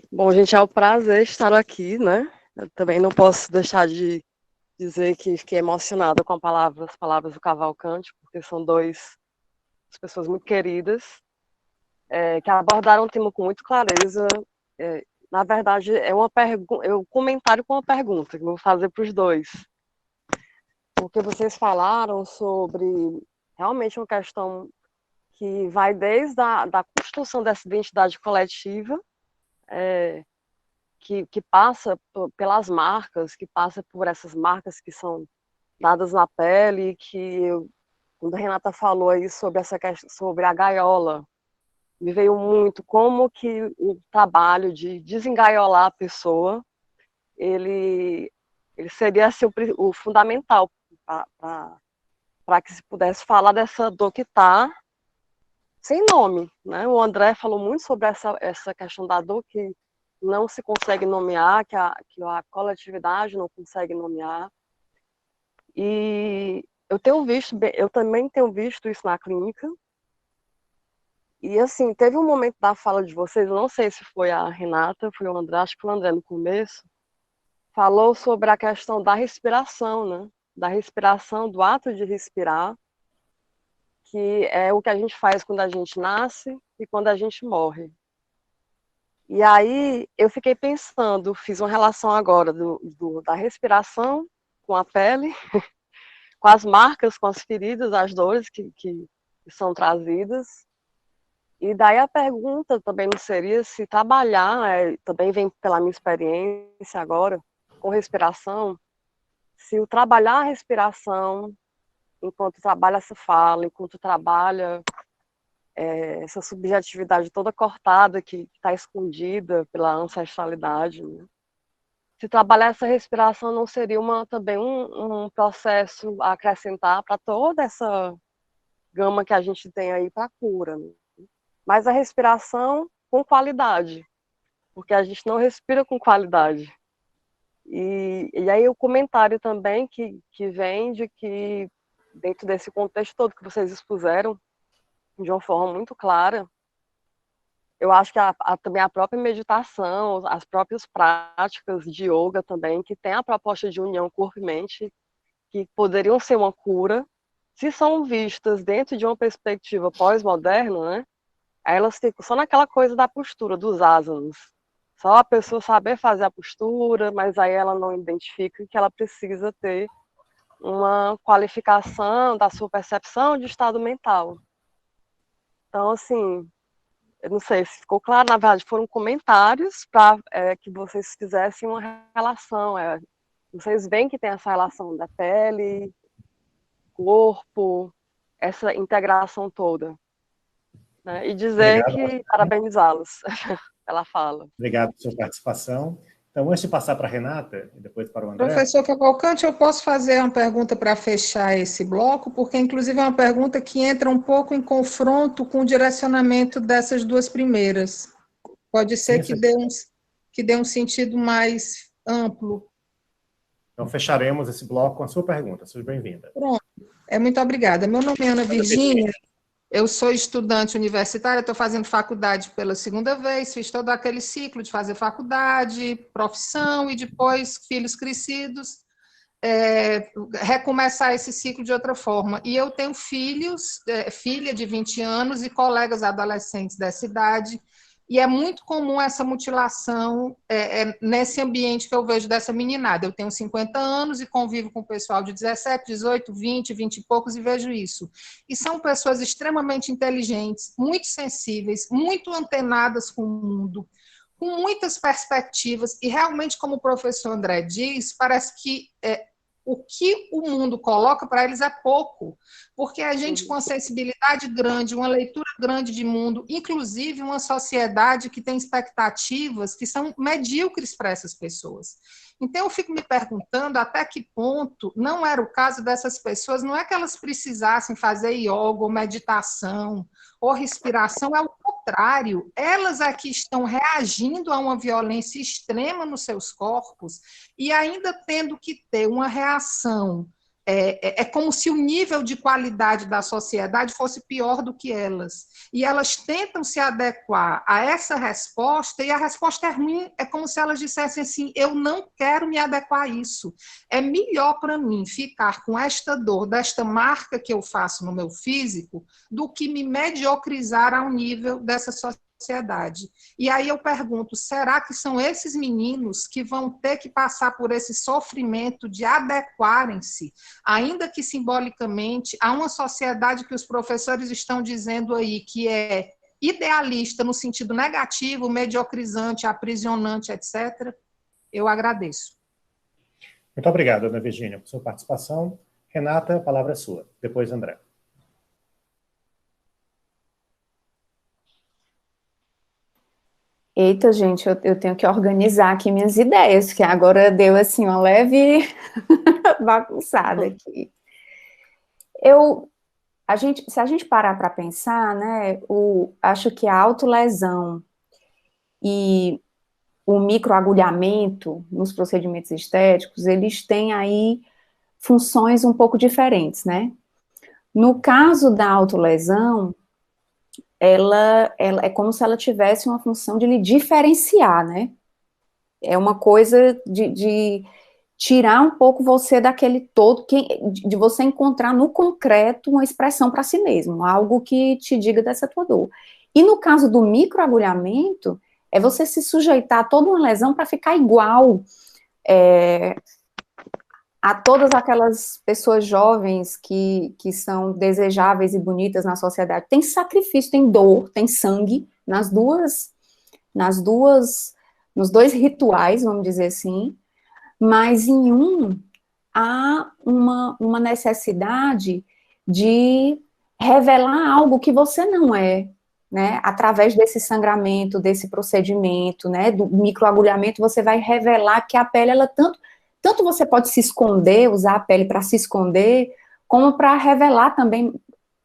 Bom, gente, é um prazer estar aqui, né? Eu também não posso deixar de dizer que fiquei emocionada com as palavras do Cavalcante, porque são duas pessoas muito queridas, que abordaram o tema com muita clareza. Na verdade, é um comentário com uma pergunta que eu vou fazer para os dois. Porque vocês falaram sobre realmente uma questão que vai desde da construção dessa identidade coletiva, que passa pelas marcas, que passa por essas marcas que são dadas na pele, quando a Renata falou aí sobre essa questão, sobre a gaiola, me veio muito como que o trabalho de desengaiolar a pessoa, ele ele seria assim, o fundamental para que se pudesse falar dessa dor que está sem nome, né? O André falou muito sobre essa questão da dor que não se consegue nomear, que a coletividade não consegue nomear. E eu também tenho visto isso na clínica. E assim, teve um momento da fala de vocês, eu não sei se foi a Renata, foi o André, acho que foi o André no começo, falou sobre a questão da respiração, né? Da respiração, do ato de respirar, que é o que a gente faz quando a gente nasce e quando a gente morre. E aí eu fiquei pensando, fiz uma relação agora da respiração com a pele, com as marcas, com as feridas, as dores que são trazidas. E daí a pergunta também não seria se trabalhar, também vem pela minha experiência agora, com respiração, se o trabalhar a respiração, enquanto trabalha essa fala, enquanto trabalha essa subjetividade toda cortada, que está escondida pela ancestralidade, né? Se trabalhar essa respiração não seria também um processo a acrescentar para toda essa gama que a gente tem aí para a cura, né? Mas a respiração com qualidade, porque a gente não respira com qualidade. E aí o comentário também que vem de que, dentro desse contexto todo que vocês expuseram, de uma forma muito clara, eu acho que também a própria meditação, as próprias práticas de yoga também, que tem a proposta de união corpo e mente, que poderiam ser uma cura, se são vistas dentro de uma perspectiva pós-moderna, né? Aí elas ficam só naquela coisa da postura, dos asanas. Só a pessoa saber fazer a postura, mas aí ela não identifica que ela precisa ter uma qualificação da sua percepção de estado mental. Então, assim, eu não sei se ficou claro, na verdade, foram comentários para que vocês fizessem uma relação. Vocês veem que tem essa relação da pele, corpo, essa integração toda. Né? E dizer Obrigado. que parabenizá-los pela fala. Obrigado pela sua participação. Então, antes de passar para a Renata e depois para o André... Professor Cavalcante, eu posso fazer uma pergunta para fechar esse bloco, porque, inclusive, é uma pergunta que entra um pouco em confronto com o direcionamento dessas duas primeiras. Pode ser que dê um sentido mais amplo. Então, fecharemos esse bloco com a sua pergunta. Seja bem-vinda. Pronto. Muito obrigada. Meu nome é Ana Virgínia. Eu sou estudante universitária, estou fazendo faculdade pela segunda vez, fiz todo aquele ciclo de fazer faculdade, profissão e depois filhos crescidos, recomeçar esse ciclo de outra forma. E eu tenho filhos, filha de 20 anos e colegas adolescentes dessa idade, e é muito comum essa mutilação nesse ambiente que eu vejo dessa meninada. Eu tenho 50 anos e convivo com o pessoal de 17, 18, 20, 20 e poucos e vejo isso. E são pessoas extremamente inteligentes, muito sensíveis, muito antenadas com o mundo, com muitas perspectivas, e realmente, como o professor André diz, parece que o que o mundo coloca para eles é pouco, porque a gente com uma sensibilidade grande, uma leitura grande de mundo, inclusive uma sociedade que tem expectativas que são medíocres para essas pessoas. Então, eu fico me perguntando até que ponto não era o caso dessas pessoas, não é que elas precisassem fazer yoga ou meditação ou respiração, é o contrário, elas aqui estão reagindo a uma violência extrema nos seus corpos e ainda tendo que ter uma reação. É como se o nível de qualidade da sociedade fosse pior do que elas. E elas tentam se adequar a essa resposta, e a resposta é ruim, é como se elas dissessem assim, eu não quero me adequar a isso. É melhor para mim ficar com esta dor, desta marca que eu faço no meu físico, do que me mediocrizar ao nível dessa sociedade. E aí eu pergunto, será que são esses meninos que vão ter que passar por esse sofrimento de adequarem-se, ainda que simbolicamente, a uma sociedade que os professores estão dizendo aí que é idealista no sentido negativo, mediocrizante, aprisionante, etc.? Eu agradeço. Muito obrigado, Ana Virgínia, por sua participação. Renata, a palavra é sua. Depois, André. Eita, gente, eu tenho que organizar aqui minhas ideias, que agora deu, assim, uma leve bagunçada aqui. Se a gente parar para pensar, né, acho que a autolesão e o microagulhamento nos procedimentos estéticos, eles têm aí funções um pouco diferentes, né? No caso da autolesão, ela é como se ela tivesse uma função de lhe diferenciar, né? É uma coisa de tirar um pouco você daquele todo, de você encontrar no concreto uma expressão para si mesmo, algo que te diga dessa tua dor. E no caso do microagulhamento, é você se sujeitar a toda uma lesão para ficar igual a todas aquelas pessoas jovens que são desejáveis e bonitas na sociedade. Tem sacrifício, tem dor, tem sangue nos dois rituais, vamos dizer assim, mas em há uma necessidade de revelar algo que você não é, né? Através desse sangramento, desse procedimento, né? Do microagulhamento, você vai revelar que a pele, ela tanto você pode se esconder, usar a pele para se esconder, como para revelar também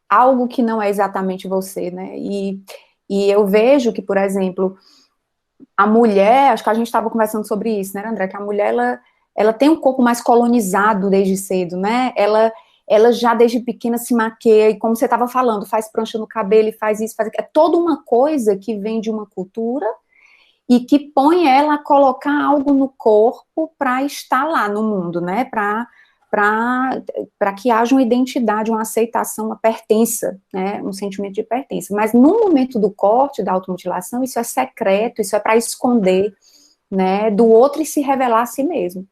algo que não é exatamente você, né? E eu vejo que, por exemplo, a mulher, acho que a gente estava conversando sobre isso, né, André? Que a mulher, ela tem um corpo mais colonizado desde cedo, né? Ela já desde pequena se maqueia, e como você estava falando, faz prancha no cabelo, e faz isso, faz aquilo. É toda uma coisa que vem de uma cultura e que põe ela a colocar algo no corpo para estar lá no mundo, né? Para que haja uma identidade, uma aceitação, uma pertença, né? Um sentimento de pertença. Mas no momento do corte, da automutilação, isso é secreto, isso é para esconder, né, do outro e se revelar a si mesmo.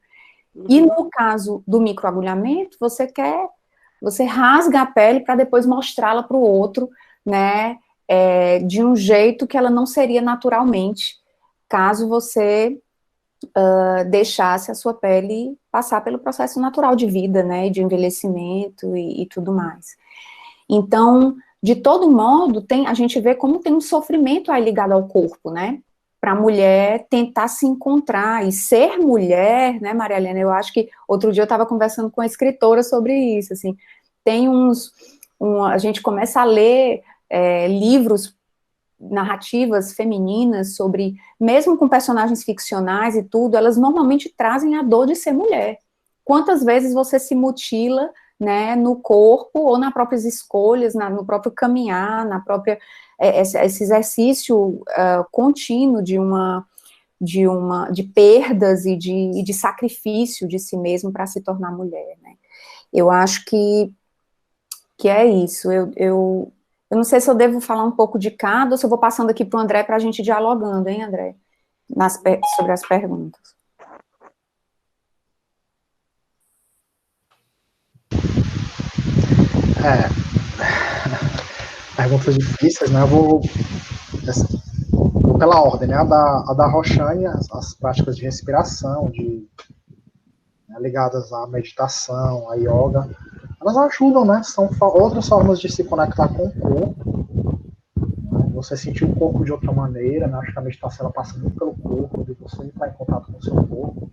E no caso do microagulhamento, você rasga a pele para depois mostrá-la para o outro, né, de um jeito que ela não seria naturalmente, caso você deixasse a sua pele passar pelo processo natural de vida, né, de envelhecimento e tudo mais. Então, de todo modo, a gente vê como tem um sofrimento aí ligado ao corpo, né, para a mulher tentar se encontrar e ser mulher, né, Maria Helena? Eu acho que outro dia eu estava conversando com uma escritora sobre isso, assim, tem a gente começa a ler livros, narrativas femininas sobre, mesmo com personagens ficcionais e tudo, elas normalmente trazem a dor de ser mulher. Quantas vezes você se mutila, né, no corpo ou nas próprias escolhas, no próprio caminhar, esse exercício contínuo de perdas e de sacrifício de si mesmo para se tornar mulher, né? Eu acho que é isso. Eu não sei se eu devo falar um pouco de cada, ou se eu vou passando aqui para o André para a gente dialogando, hein, André? Sobre as perguntas. Perguntas difíceis, né? Eu vou pela ordem, né? A da Roxane, as práticas de respiração, né, ligadas à meditação, à yoga, elas ajudam, né? São outras formas de se conectar com o corpo, né? Você sentir o corpo de outra maneira, né? Acho que a meditação ela passa muito pelo corpo, de você entrar em contato com o seu corpo.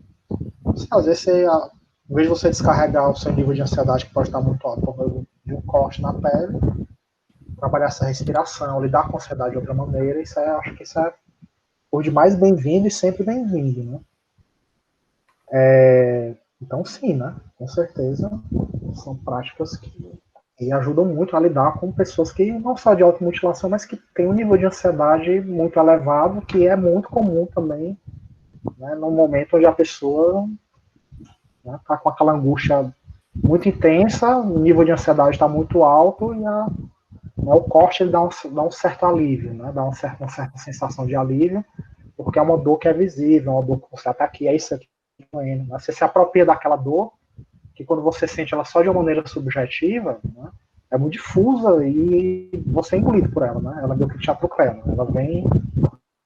Às vezes, em vez de você descarregar o seu nível de ansiedade, que pode estar muito alto por meio de um corte na pele, trabalhar essa respiração, lidar com a ansiedade de outra maneira, acho que isso é por demais bem-vindo e sempre bem-vindo, né? Então, sim, né? Com certeza, são práticas que ajudam muito a lidar com pessoas que não só de automutilação, mas que têm um nível de ansiedade muito elevado, que é muito comum também, né, no momento onde a pessoa está, né, com aquela angústia muito intensa, o nível de ansiedade está muito alto e o corte ele dá um certo alívio, né, dá uma certa sensação de alívio, porque é uma dor que é visível, é uma dor que você está aqui, é isso aqui, né? Você se apropria daquela dor, que quando você sente ela só de uma maneira subjetiva, né, é muito difusa e você é engolido por ela, né? Ela meio que te atropela, ela vem,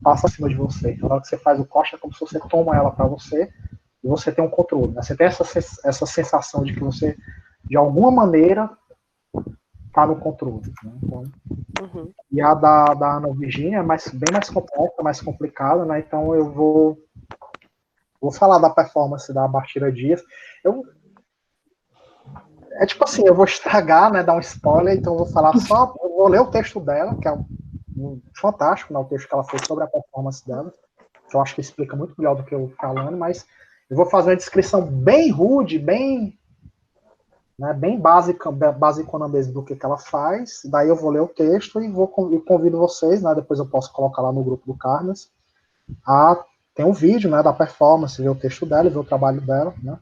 passa acima de você. Na hora que você faz o corte, é como se você toma ela para você e você tem um controle, né? Você tem essa sensação de que você, de alguma maneira, está no controle, né? Então, E a da Ana Virgínia é bem mais complexa, mais complicada, né? Então eu vou falar da performance da Bastira Dias. É tipo assim, eu vou estragar, né? Dar um spoiler, então eu vou falar só. Eu vou ler o texto dela, que é fantástico, né? O texto que ela fez sobre a performance dela, que eu acho que explica muito melhor do que eu falando, mas eu vou fazer uma descrição bem rude, bem basicona mesmo do que ela faz. Daí eu vou ler o texto e convido vocês, né? Depois eu posso colocar lá no grupo do Carnes. Tem um vídeo, né? Da performance, ver o texto dela, ver o trabalho dela, né?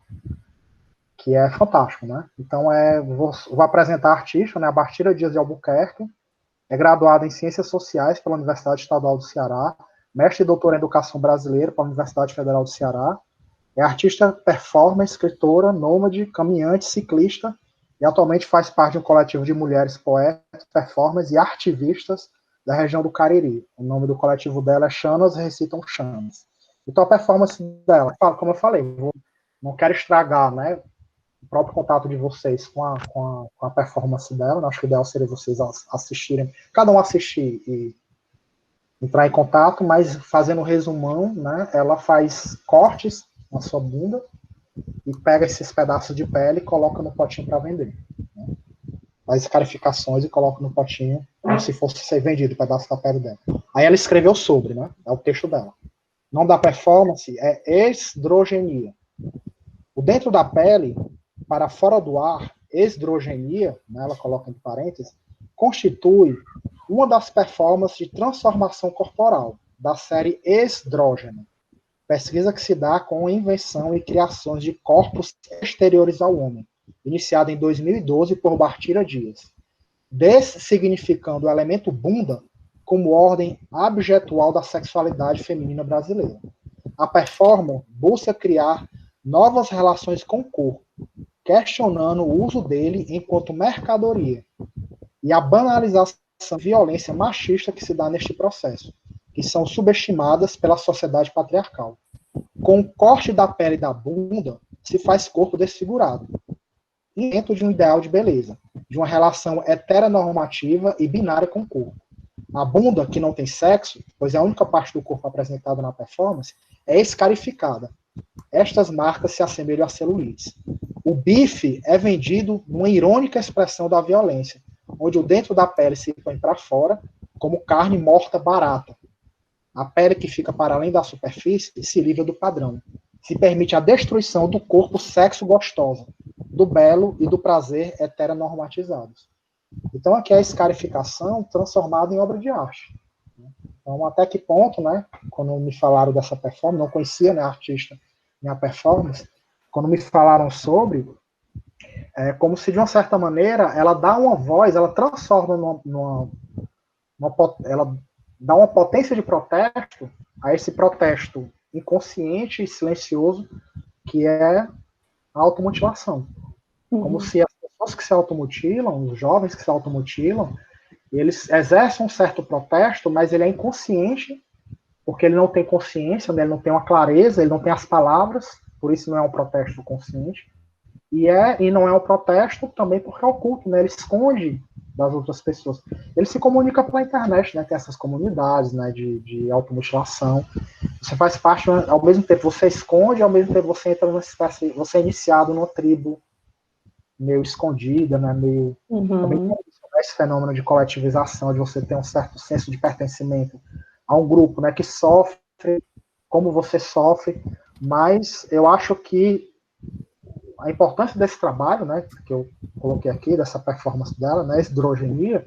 Que é fantástico, né? Então vou apresentar a artista, né? A Bastira Dias de Albuquerque. É graduada em Ciências Sociais pela Universidade Estadual do Ceará, mestre e doutora em Educação Brasileira pela Universidade Federal do Ceará. É artista, performer, escritora, nômade, caminhante, ciclista e atualmente faz parte de um coletivo de mulheres poetas, performers e artivistas da região do Cariri. O nome do coletivo dela é Chanas Recitam Chamas. Então a performance dela, como eu falei, não quero estragar, né, o próprio contato de vocês com a performance dela. Acho que o ideal seria vocês assistirem, cada um assistir e entrar em contato, mas fazendo um resumão, né, ela faz cortes na sua bunda e pega esses pedaços de pele e coloca no potinho para vender. Né? Faz escarificações e coloca no potinho como se fosse ser vendido o pedaço da pele dela. Aí ela escreveu sobre, né? É o texto dela. O nome da performance é esdrogenia. O dentro da pele, para fora do ar, esdrogenia, né, ela coloca entre parênteses, constitui uma das performances de transformação corporal da série Esdrógeno, pesquisa que se dá com a invenção e criações de corpos exteriores ao homem, iniciada em 2012 por Bastira Dias, dessignificando o elemento bunda como ordem abjetual da sexualidade feminina brasileira. A performance busca criar novas relações com o corpo, questionando o uso dele enquanto mercadoria e a banalização da violência machista que se dá neste processo, que são subestimadas pela sociedade patriarcal. Com o corte da pele da bunda, se faz corpo desfigurado, dentro de um ideal de beleza, de uma relação heteronormativa e binária com o corpo. A bunda, que não tem sexo, pois é a única parte do corpo apresentada na performance, é escarificada. Estas marcas se assemelham a celulites. O bife é vendido numa irônica expressão da violência, onde o dentro da pele se põe para fora, como carne morta barata. A pele que fica para além da superfície se livra do padrão. Se permite a destruição do corpo sexo gostosa, do belo e do prazer heteronormatizados. Então aqui é a escarificação transformada em obra de arte. Então até que ponto, né, quando me falaram dessa performance, não conhecia, né, a artista nem a performance, quando me falaram sobre, é como se de uma certa maneira ela dá uma voz, ela transforma ela dá uma potência de protesto a esse protesto inconsciente e silencioso que é a automutilação. Como se as pessoas que se automutilam, os jovens que se automutilam, eles exercem um certo protesto, mas ele é inconsciente, porque ele não tem consciência, né? Ele não tem uma clareza, ele não tem as palavras, por isso não é um protesto consciente. E não é um protesto também porque é oculto, né? Ele esconde das outras pessoas. Ele se comunica pela internet, né? Tem essas comunidades, né, de automutilação. Você faz parte, ao mesmo tempo você esconde, ao mesmo tempo você entra numa espécie, você é iniciado numa tribo meio escondida, né? Meio também esse fenômeno de coletivização, de você ter um certo senso de pertencimento a um grupo, né, que sofre como você sofre, mas eu acho que a importância desse trabalho, né, que eu coloquei aqui, dessa performance dela, né, esdrogenia,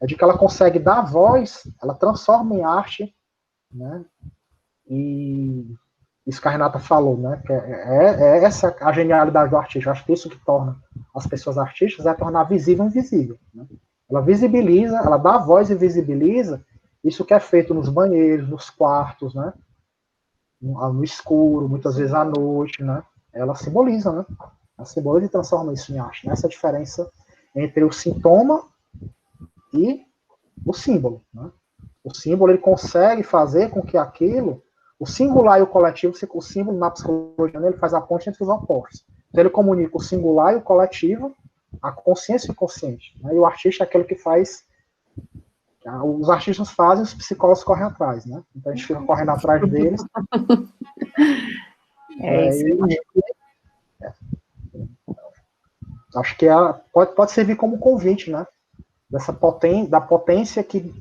é de que ela consegue dar voz, ela transforma em arte, né, e isso que a Renata falou, né, que é essa a genialidade do artista. Eu acho que isso que torna as pessoas artistas é tornar visível o invisível, né? Ela visibiliza, ela dá voz e visibiliza isso que é feito nos banheiros, nos quartos, né, no escuro, muitas vezes à noite, né, ela simboliza, né? Ela simboliza e transforma isso em arte. Né? Essa é a diferença entre o sintoma e o símbolo. Né? O símbolo ele consegue fazer com que aquilo, o singular e o coletivo, o símbolo na psicologia ele faz a ponte entre os opostos. Então ele comunica o singular e o coletivo, a consciência e o inconsciente. Né? E o artista é aquele que Os artistas fazem, os psicólogos correm atrás, né? Então a gente fica correndo atrás deles. Acho que pode servir como convite, né? Da potência que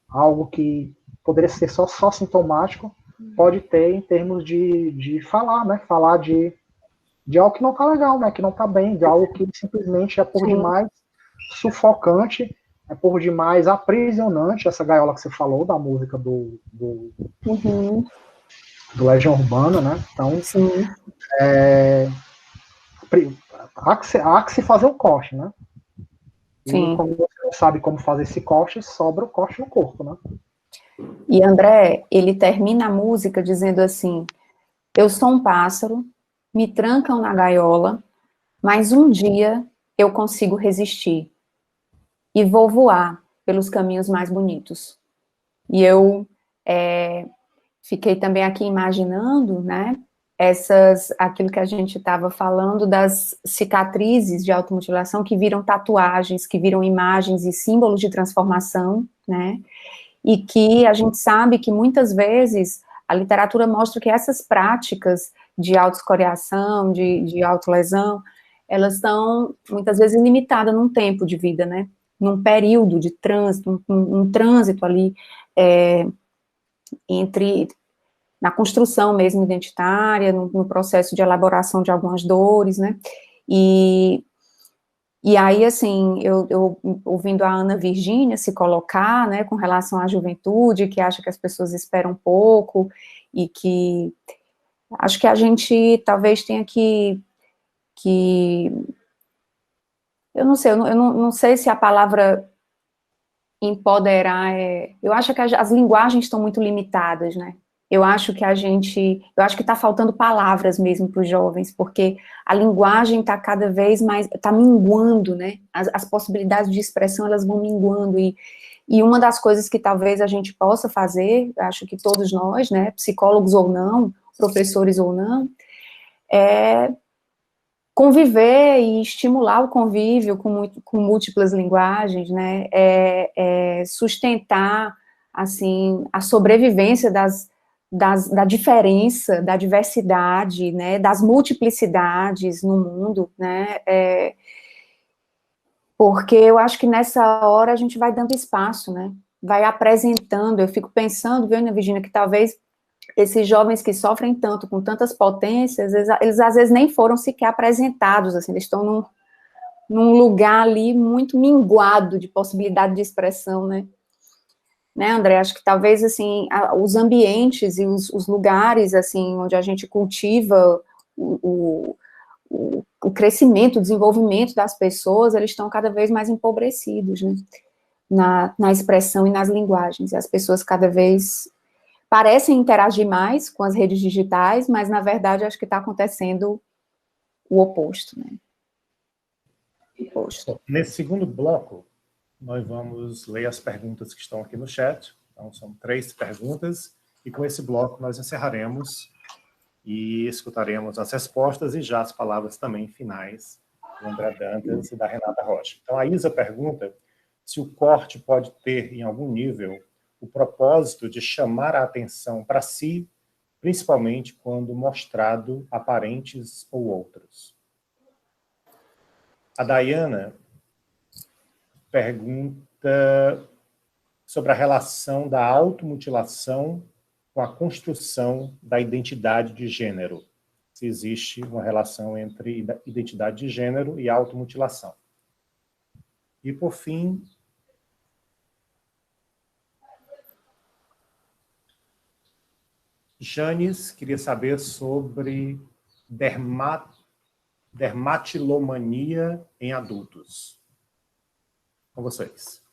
algo que poderia ser só sintomático pode ter em termos de falar, né? Falar de algo que não tá legal, né? Que não tá bem, de algo que simplesmente é por demais sufocante, é por demais aprisionante, essa gaiola que você falou, da música do Legião Urbana, né? Então, há que se fazer o corte, né? Sim. E quando você não sabe como fazer esse corte, sobra o corte no corpo, né? E André, ele termina a música dizendo assim: eu sou um pássaro, me trancam na gaiola, mas um dia eu consigo resistir e vou voar pelos caminhos mais bonitos. E eu fiquei também aqui imaginando, né, aquilo que a gente estava falando das cicatrizes de automutilação que viram tatuagens, que viram imagens e símbolos de transformação, né, e que a gente sabe que muitas vezes a literatura mostra que essas práticas de autoescoriação, de autolesão, elas estão muitas vezes limitadas num tempo de vida, né, num período de trânsito, um trânsito ali na construção mesmo identitária, no processo de elaboração de algumas dores, né, e aí, assim, eu ouvindo a Ana Virgínia se colocar, né, com relação à juventude, que acha que as pessoas esperam pouco, e que acho que a gente talvez tenha que eu não sei, eu não sei se a palavra empoderar eu acho que as linguagens estão muito limitadas, né? Eu acho que está faltando palavras mesmo para os jovens, porque a linguagem está cada vez mais, está minguando, né? As possibilidades de expressão, elas vão minguando, e uma das coisas que talvez a gente possa fazer, acho que todos nós, né, psicólogos ou não, professores ou não, é conviver e estimular o convívio com múltiplas linguagens, né, sustentar, assim, a sobrevivência da diferença, da diversidade, né, das multiplicidades no mundo, né, porque eu acho que nessa hora a gente vai dando espaço, né, vai apresentando, eu fico pensando, viu, Ana Virginia, que talvez esses jovens que sofrem tanto, com tantas potências, eles às vezes nem foram sequer apresentados, assim, eles estão num lugar ali muito minguado de possibilidade de expressão, né, André, acho que talvez, assim, os ambientes e os lugares, assim, onde a gente cultiva o crescimento, o desenvolvimento das pessoas, eles estão cada vez mais empobrecidos, né, na expressão e nas linguagens, e as pessoas cada vez parecem interagir mais com as redes digitais, mas, na verdade, acho que está acontecendo o oposto, né. Nesse segundo bloco, nós vamos ler as perguntas que estão aqui no chat. Então, são 3 perguntas, e com esse bloco nós encerraremos e escutaremos as respostas e já as palavras também finais do André Dantas e da Renata Rocha. Então, a Isa pergunta se o corte pode ter, em algum nível, o propósito de chamar a atenção para si, principalmente quando mostrado a parentes ou outros. A Dayana pergunta sobre a relação da automutilação com a construção da identidade de gênero. Se existe uma relação entre identidade de gênero e automutilação. E, por fim, Janes queria saber sobre dermatilomania em adultos. Com vocês.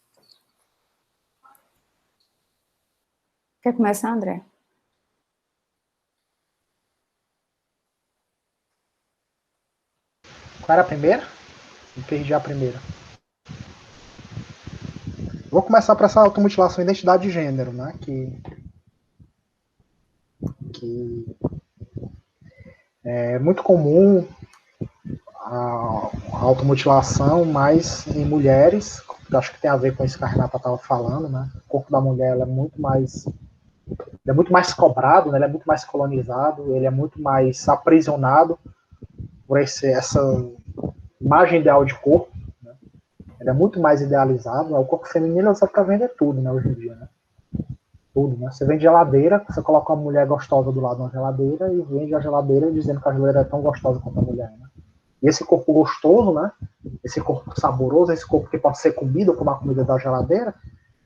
Quer começar, André? Qual era a primeira? Eu perdi a primeira. Vou começar por essa automutilação e identidade de gênero, né? Que é muito comum a automutilação, mas em mulheres, que eu acho que tem a ver com isso que a Renata estava falando, né? O corpo da mulher ela é muito mais cobrado, né? Ele é muito mais colonizado, ele é muito mais aprisionado por essa imagem ideal de corpo, né? Ele é muito mais idealizado. O corpo feminino só fica vender tudo, né, hoje em dia, né? Tudo, né? Você vende geladeira, você coloca uma mulher gostosa do lado de uma geladeira e vende a geladeira dizendo que a geladeira é tão gostosa quanto a mulher, né? E esse corpo gostoso, né? Esse corpo saboroso, esse corpo que pode ser comido como a comida da geladeira,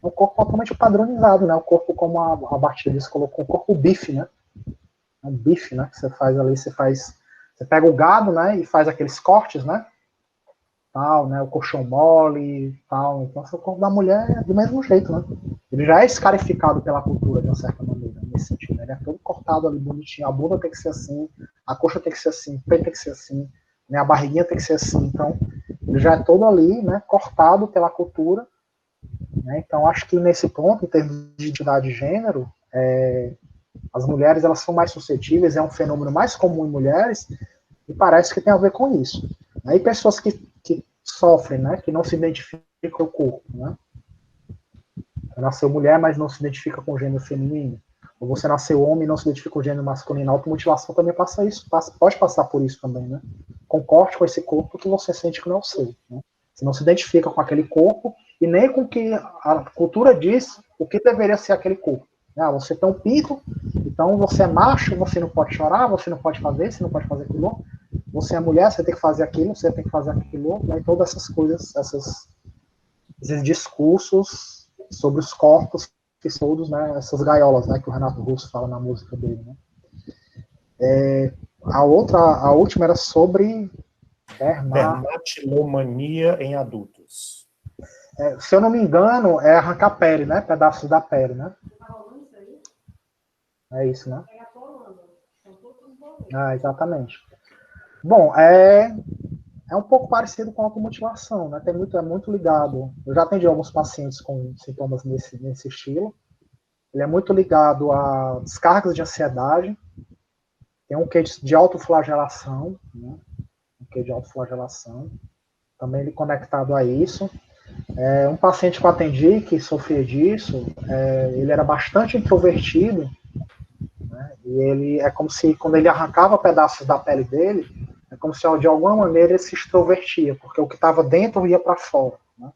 é um corpo totalmente padronizado, né? O corpo, como a Batista colocou, o corpo bife, né? É um bife, né? Que você faz ali, você pega o gado, né? E faz aqueles cortes, né? Tal, né? O colchão mole, tal. Então, o corpo da mulher é do mesmo jeito, né? Ele já é escarificado pela cultura, de uma certa maneira, nesse sentido. Né? Ele é todo cortado ali, bonitinho. A bunda tem que ser assim, a coxa tem que ser assim, o peito tem que ser assim, né? A barriguinha tem que ser assim. Então, ele já é todo ali, né? Cortado pela cultura. Né? Então, acho que nesse ponto, em termos de identidade de gênero, as mulheres elas são mais suscetíveis, é um fenômeno mais comum em mulheres, e parece que tem a ver com isso. Aí pessoas que sofrem, né? Que não se identificam com o corpo, né? Você nasceu mulher, mas não se identifica com o gênero feminino. Ou você nasceu homem e não se identifica com o gênero masculino. A automutilação também passa isso, pode passar por isso também, né? Concorde com esse corpo que você sente que não é o seu. Né? Você não se identifica com aquele corpo e nem com o que a cultura diz o que deveria ser aquele corpo. Ah, você tem um pinto, então você é macho, você não pode chorar, você não pode fazer, você não pode fazer aquilo. Você é mulher, você tem que fazer aquilo, você tem que fazer aquilo. Né? E todas essas coisas, esses discursos sobre os corpos que são todos, né, essas gaiolas, né, que o Renato Russo fala na música dele, né. A última era sobre dermatilomania em adultos. Se eu não me engano, é arrancar pele, né, pedaços da pele, né. É isso, né. Exatamente. Bom, é um pouco parecido com a automutilação, né? É muito ligado. Eu já atendi alguns pacientes com sintomas nesse estilo. Ele é muito ligado a descargas de ansiedade. Tem um quê de autoflagelação, né? Um quê de autoflagelação. Também ele conectado a isso. Um paciente que eu atendi que sofria disso, ele era bastante introvertido, né? E ele é como se quando ele arrancava pedaços da pele dele, é como se de alguma maneira ele se extrovertia, porque o que estava dentro ia para fora. Né?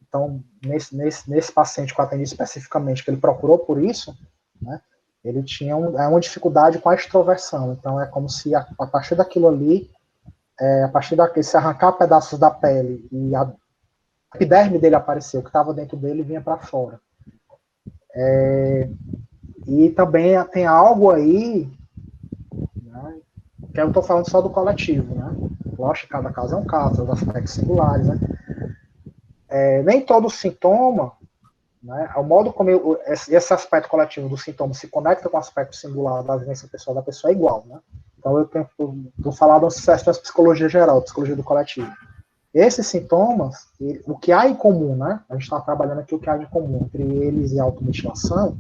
Então, nesse paciente que eu atendi especificamente, que ele procurou por isso, né, ele tinha uma dificuldade com a extroversão. Então, é como se a partir daquilo ali, a partir daquele, se arrancar pedaços da pele e a epiderme dele apareceu, o que estava dentro dele vinha para fora. E também tem algo aí, né, que eu estou falando só do coletivo, né? Lógico que cada caso é um caso, os aspectos singulares, né? Nem todo sintoma, né? O modo como esse aspecto coletivo do sintoma se conecta com o aspecto singular da vivência pessoal da pessoa é igual, né? Então eu vou falar da psicologia geral, psicologia do coletivo. Esses sintomas, o que há em comum, né? A gente está trabalhando aqui o que há em comum entre eles e a automutilação,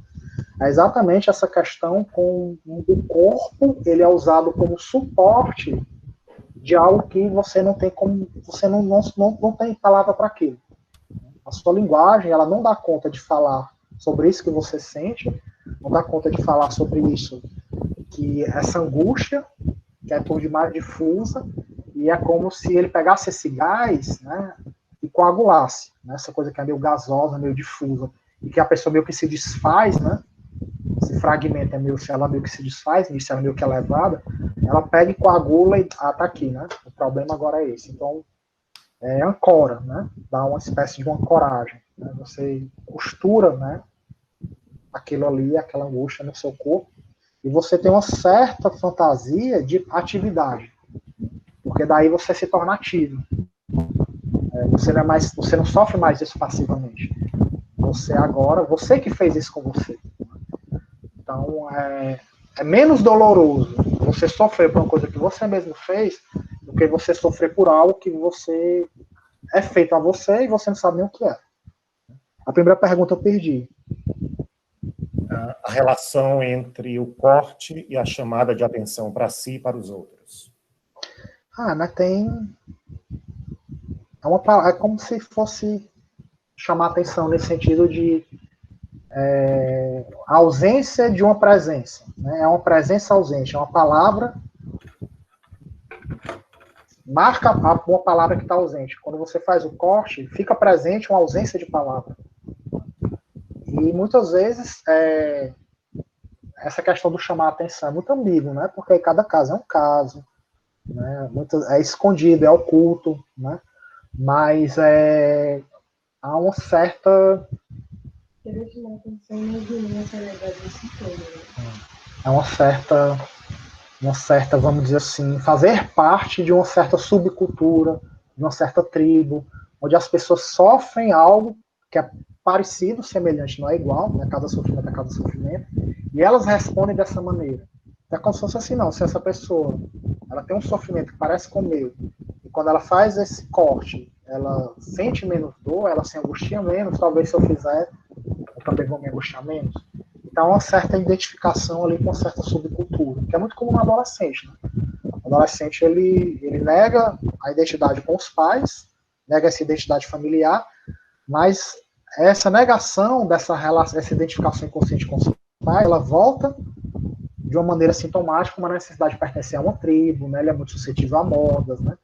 é exatamente essa questão com o corpo, ele é usado como suporte de algo que você não tem como, você não tem palavra para aquilo. A sua linguagem, ela não dá conta de falar sobre isso que você sente, não dá conta de falar sobre isso, que essa angústia, que é por demais difusa, e é como se ele pegasse esse gás, né, e coagulasse, né, essa coisa que é meio gasosa, meio difusa, e que a pessoa meio que se desfaz, né, esse fragmento ela meio que se desfaz, ela meio que é levada, ela pega e coagula e tá aqui, né? O problema agora é esse. Então, ancora, né? Dá uma espécie de uma ancoragem. Né? Você costura, né? Aquilo ali, aquela angústia no seu corpo, e você tem uma certa fantasia de atividade, porque daí você se torna ativo. Você não sofre mais isso passivamente. Você que fez isso com você. Então, é menos doloroso você sofrer por uma coisa que você mesmo fez do que você sofrer por algo que você é feito a você e você não sabe nem o que é. A primeira pergunta eu perdi. A relação entre o corte e a chamada de atenção para si e para os outros. Mas tem... É como se fosse chamar atenção nesse sentido de a ausência de uma presença, né? É uma presença ausente, é uma palavra, marca uma palavra que está ausente. Quando você faz o corte, fica presente uma ausência de palavra. E muitas vezes essa questão do chamar atenção é muito ambíguo, né? Porque cada caso é um caso, né? É escondido, é oculto, né? Mas há uma certa... É uma certa, vamos dizer assim, fazer parte de uma certa subcultura, de uma certa tribo, onde as pessoas sofrem algo que é parecido, semelhante, não é igual, né? Cada sofrimento é cada sofrimento, e elas respondem dessa maneira. É como se fosse assim, não, se essa pessoa ela tem um sofrimento que parece com o meu, e quando ela faz esse corte, ela sente menos dor, ela se angustia menos, talvez se eu fizer, eu também vou me angustiar menos. Então, uma certa identificação ali com uma certa subcultura, que é muito comum no adolescente, né? O adolescente, ele nega a identidade com os pais, nega essa identidade familiar, mas essa negação dessa relação, essa identificação inconsciente com os pais, ela volta de uma maneira sintomática, uma necessidade de pertencer a uma tribo, né? Ele é muito suscetível a modas, né?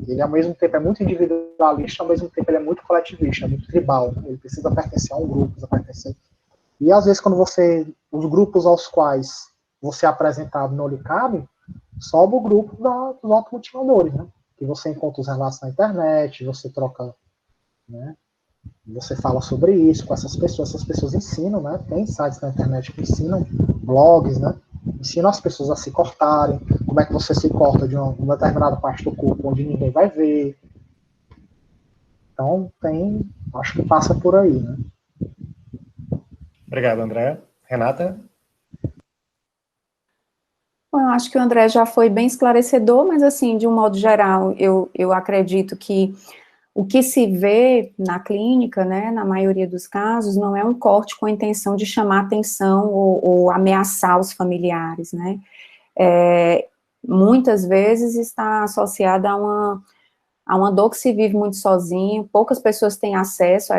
Ele, ao mesmo tempo, é muito individualista, ao mesmo tempo, ele é muito coletivista, é muito tribal. Ele precisa pertencer a um grupo, precisa pertencer... E, às vezes, quando os grupos aos quais você é apresentado não lhe cabe, sobe o grupo dos automotivadores, né? Que você encontra os relatos na internet, você troca, né? Você fala sobre isso com essas pessoas ensinam, né? Tem sites na internet que ensinam, blogs, né? Ensinam as pessoas a se cortarem, como é que você se corta de uma determinada parte do corpo onde ninguém vai ver. Então, acho que passa por aí, né? Obrigado, André. Renata? Bom, eu acho que o André já foi bem esclarecedor, mas, assim, de um modo geral, eu acredito que o que se vê na clínica, né, na maioria dos casos, não é um corte com a intenção de chamar atenção ou ameaçar os familiares, né? Muitas vezes está associada a uma dor que se vive muito sozinho, poucas pessoas têm acesso a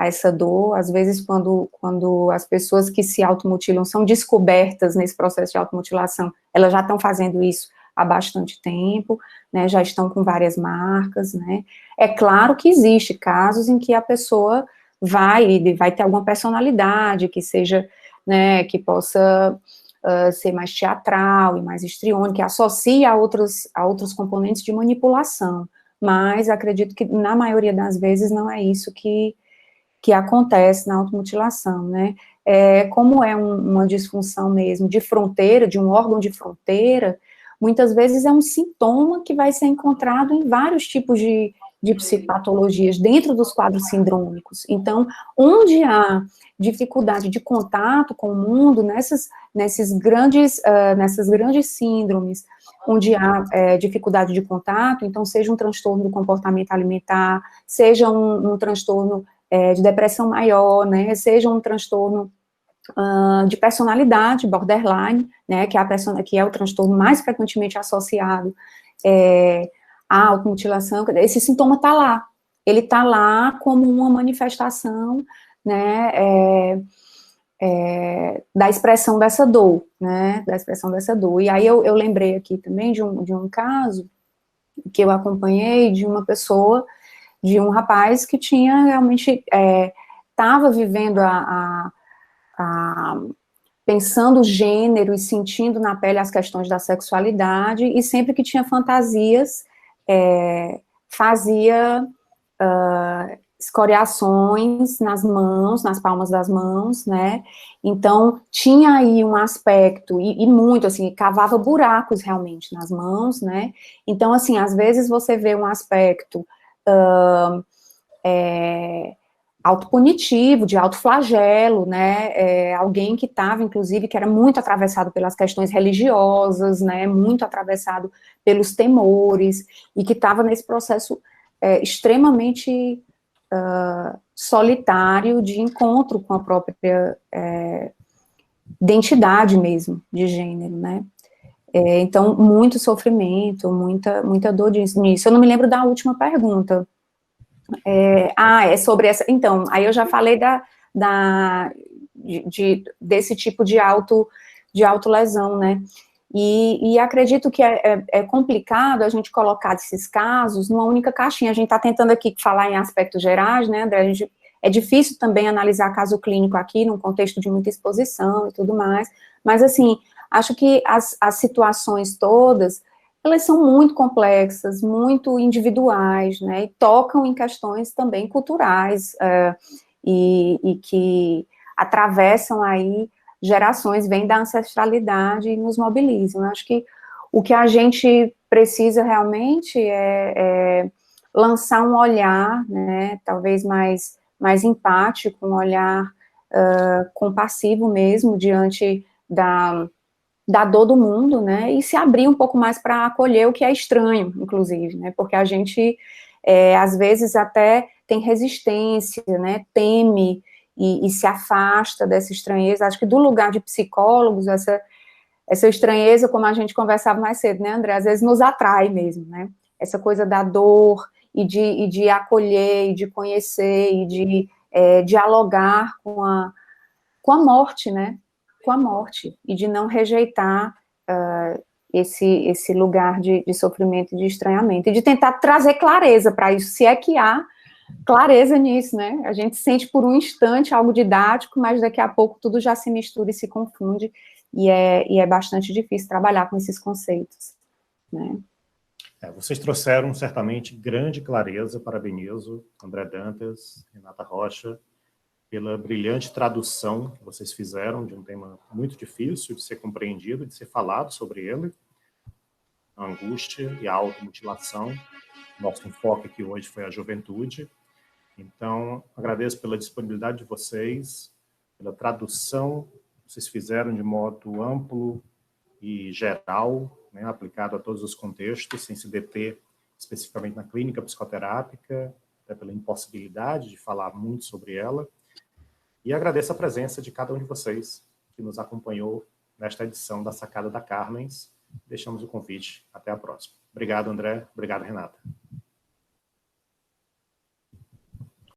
essa dor, às vezes quando as pessoas que se automutilam são descobertas nesse processo de automutilação, elas já estão fazendo isso há bastante tempo, né, já estão com várias marcas, né. É claro que existe casos em que a pessoa vai ter alguma personalidade que seja, né, que possa ser mais teatral e mais histriônica, que associe a outros componentes de manipulação, mas acredito que na maioria das vezes não é isso que acontece na automutilação, né. Como é uma disfunção mesmo de fronteira, de um órgão de fronteira, muitas vezes é um sintoma que vai ser encontrado em vários tipos de psicopatologias dentro dos quadros sindrômicos. Então, onde há dificuldade de contato com o mundo, nessas grandes síndromes, onde há dificuldade de contato, então seja um transtorno do comportamento alimentar, seja um transtorno de depressão maior, né, seja um transtorno de personalidade, borderline, né, que é o transtorno mais frequentemente associado à automutilação, esse sintoma está lá, ele está lá como uma manifestação, né, da expressão dessa dor, né, e aí eu lembrei aqui também de um caso que eu acompanhei de uma pessoa, de um rapaz que tinha realmente, estava vivendo pensando o gênero e sentindo na pele as questões da sexualidade, e sempre que tinha fantasias, fazia escoriações nas mãos, nas palmas das mãos, né, então tinha aí um aspecto, e muito, assim, cavava buracos realmente nas mãos, né, então, assim, às vezes você vê um aspecto autopunitivo, de autoflagelo, né, alguém que estava, inclusive, que era muito atravessado pelas questões religiosas, né, muito atravessado pelos temores, e que estava nesse processo extremamente solitário de encontro com a própria identidade mesmo, de gênero, né. Então, muito sofrimento, muita dor nisso. Eu não me lembro da última pergunta. É sobre essa... Então, aí eu já falei desse tipo de autolesão, né? E acredito que é complicado a gente colocar esses casos numa única caixinha. A gente está tentando aqui falar em aspectos gerais, né, André? É difícil também analisar caso clínico aqui, num contexto de muita exposição e tudo mais, mas, assim, acho que as situações todas, elas são muito complexas, muito individuais, né, e tocam em questões também culturais, e que atravessam aí gerações, vêm da ancestralidade e nos mobilizam. Eu acho que o que a gente precisa realmente é lançar um olhar, né, talvez mais empático, um olhar compassivo mesmo, diante da dor do mundo, né, e se abrir um pouco mais para acolher o que é estranho, inclusive, né, porque a gente, às vezes, até tem resistência, né, teme e se afasta dessa estranheza. Acho que do lugar de psicólogos, essa estranheza, como a gente conversava mais cedo, né, André, às vezes nos atrai mesmo, né, essa coisa da dor e de acolher, e de conhecer, e de dialogar com a morte, né, com a morte, e de não rejeitar esse lugar de sofrimento e de estranhamento, e de tentar trazer clareza para isso, se é que há clareza nisso, né? A gente sente por um instante algo didático, mas daqui a pouco tudo já se mistura e se confunde, e é bastante difícil trabalhar com esses conceitos, né? Vocês trouxeram certamente grande clareza, parabenizo André Dantas, Renata Rocha, pela brilhante tradução que vocês fizeram de um tema muito difícil de ser compreendido, de ser falado sobre ele, a angústia e a automutilação. Nosso enfoque aqui hoje foi a juventude. Então, agradeço pela disponibilidade de vocês, pela tradução que vocês fizeram de modo amplo e geral, né, aplicado a todos os contextos, sem se deter especificamente na clínica psicoterápica, até pela impossibilidade de falar muito sobre ela. E agradeço a presença de cada um de vocês que nos acompanhou nesta edição da Sacada da Carmens. Deixamos o convite. Até a próxima. Obrigado, André. Obrigado, Renata.